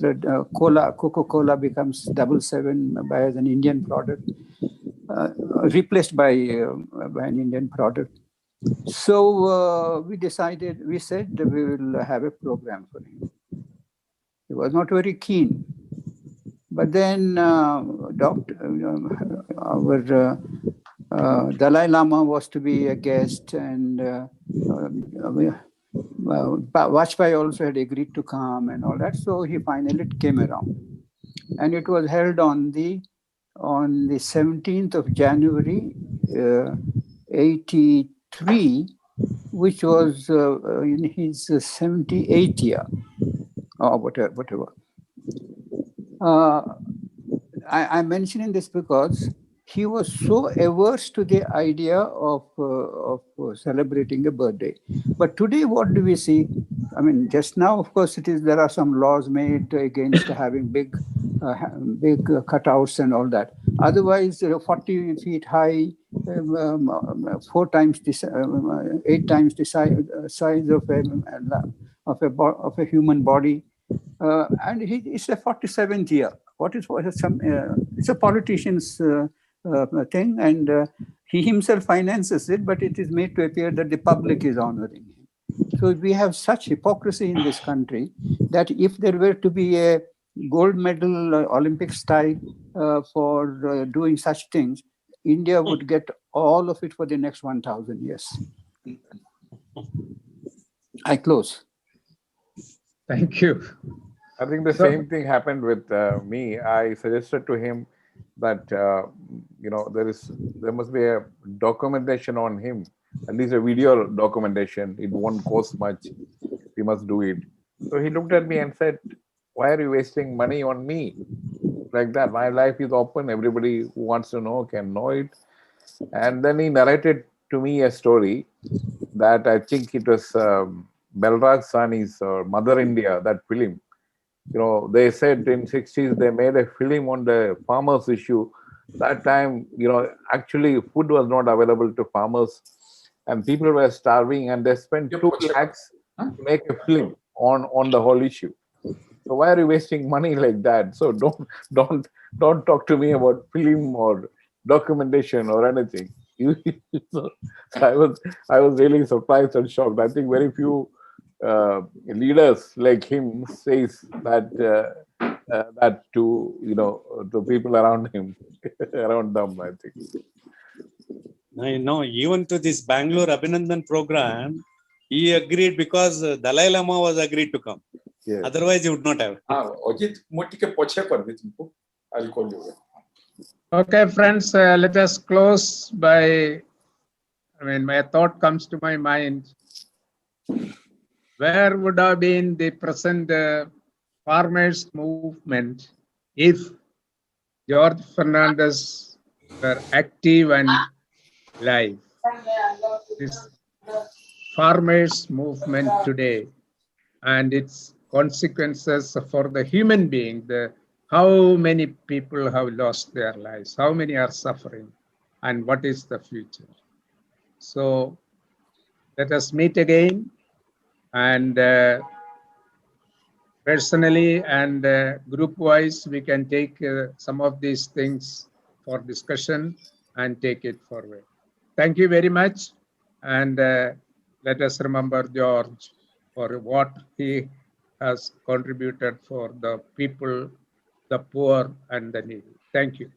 Coca-Cola becomes 77 by an Indian product, replaced by an Indian product. So we said that we will have a program for him. He was not very keen. But then our Dalai Lama was to be a guest, and Vajpayee also had agreed to come and all that. So he finally came around. And it was held on the 17th of January, 83, which was in his 78th year, or whatever. I'm mentioning this because he was so averse to the idea of celebrating a birthday. But today, what do we see? I mean, just now, of course, there are some laws made against having big cutouts and all that. Otherwise, 40 feet high, 8 times the size of a human body. And it's a 47th year. It's a politician's thing, and he himself finances it, but it is made to appear that the public is honoring him. So we have such hypocrisy in this country that if there were to be a gold medal Olympics tie for doing such things, India would get all of it for the next 1,000 years. I close. Thank you. I think the same thing happened with me. I suggested to him that there must be a documentation on him, at least a video documentation. It won't cost much. We must do it. So he looked at me and said, "Why are you wasting money on me like that? My life is open. Everybody who wants to know can know it." And then he narrated to me a story that I think it was Balraj Sahni's Mother India, that film. They said in 60s they made a film on the farmers issue. That time, actually food was not available to farmers and people were starving, and they spent 2 lakhs to make a film. on the whole issue. So why are you wasting money like that? So don't talk to me about film or documentation or anything. So I was really surprised and shocked. I think very few leaders like him says that that to the people around him, around them. I think. I know, even to this Bangalore Abhinandan program, he agreed because Dalai Lama was agreed to come. Yes. Otherwise, he would not have. Ajit, ମୁଁ ଟିକେ ପଛେ କରିବି ତୁମକୁ. I'll call you. Okay, friends, let us close by, my thought comes to my mind. Where would have been the present farmers' movement if George Fernandez were active and live? This farmers' movement today and its consequences for the human being, how many people have lost their lives, how many are suffering, and what is the future? So let us meet again, and personally and group-wise, we can take some of these things for discussion and take it forward. Thank you very much, and let us remember George for what he has contributed for the people, the poor, and the needy. Thank you.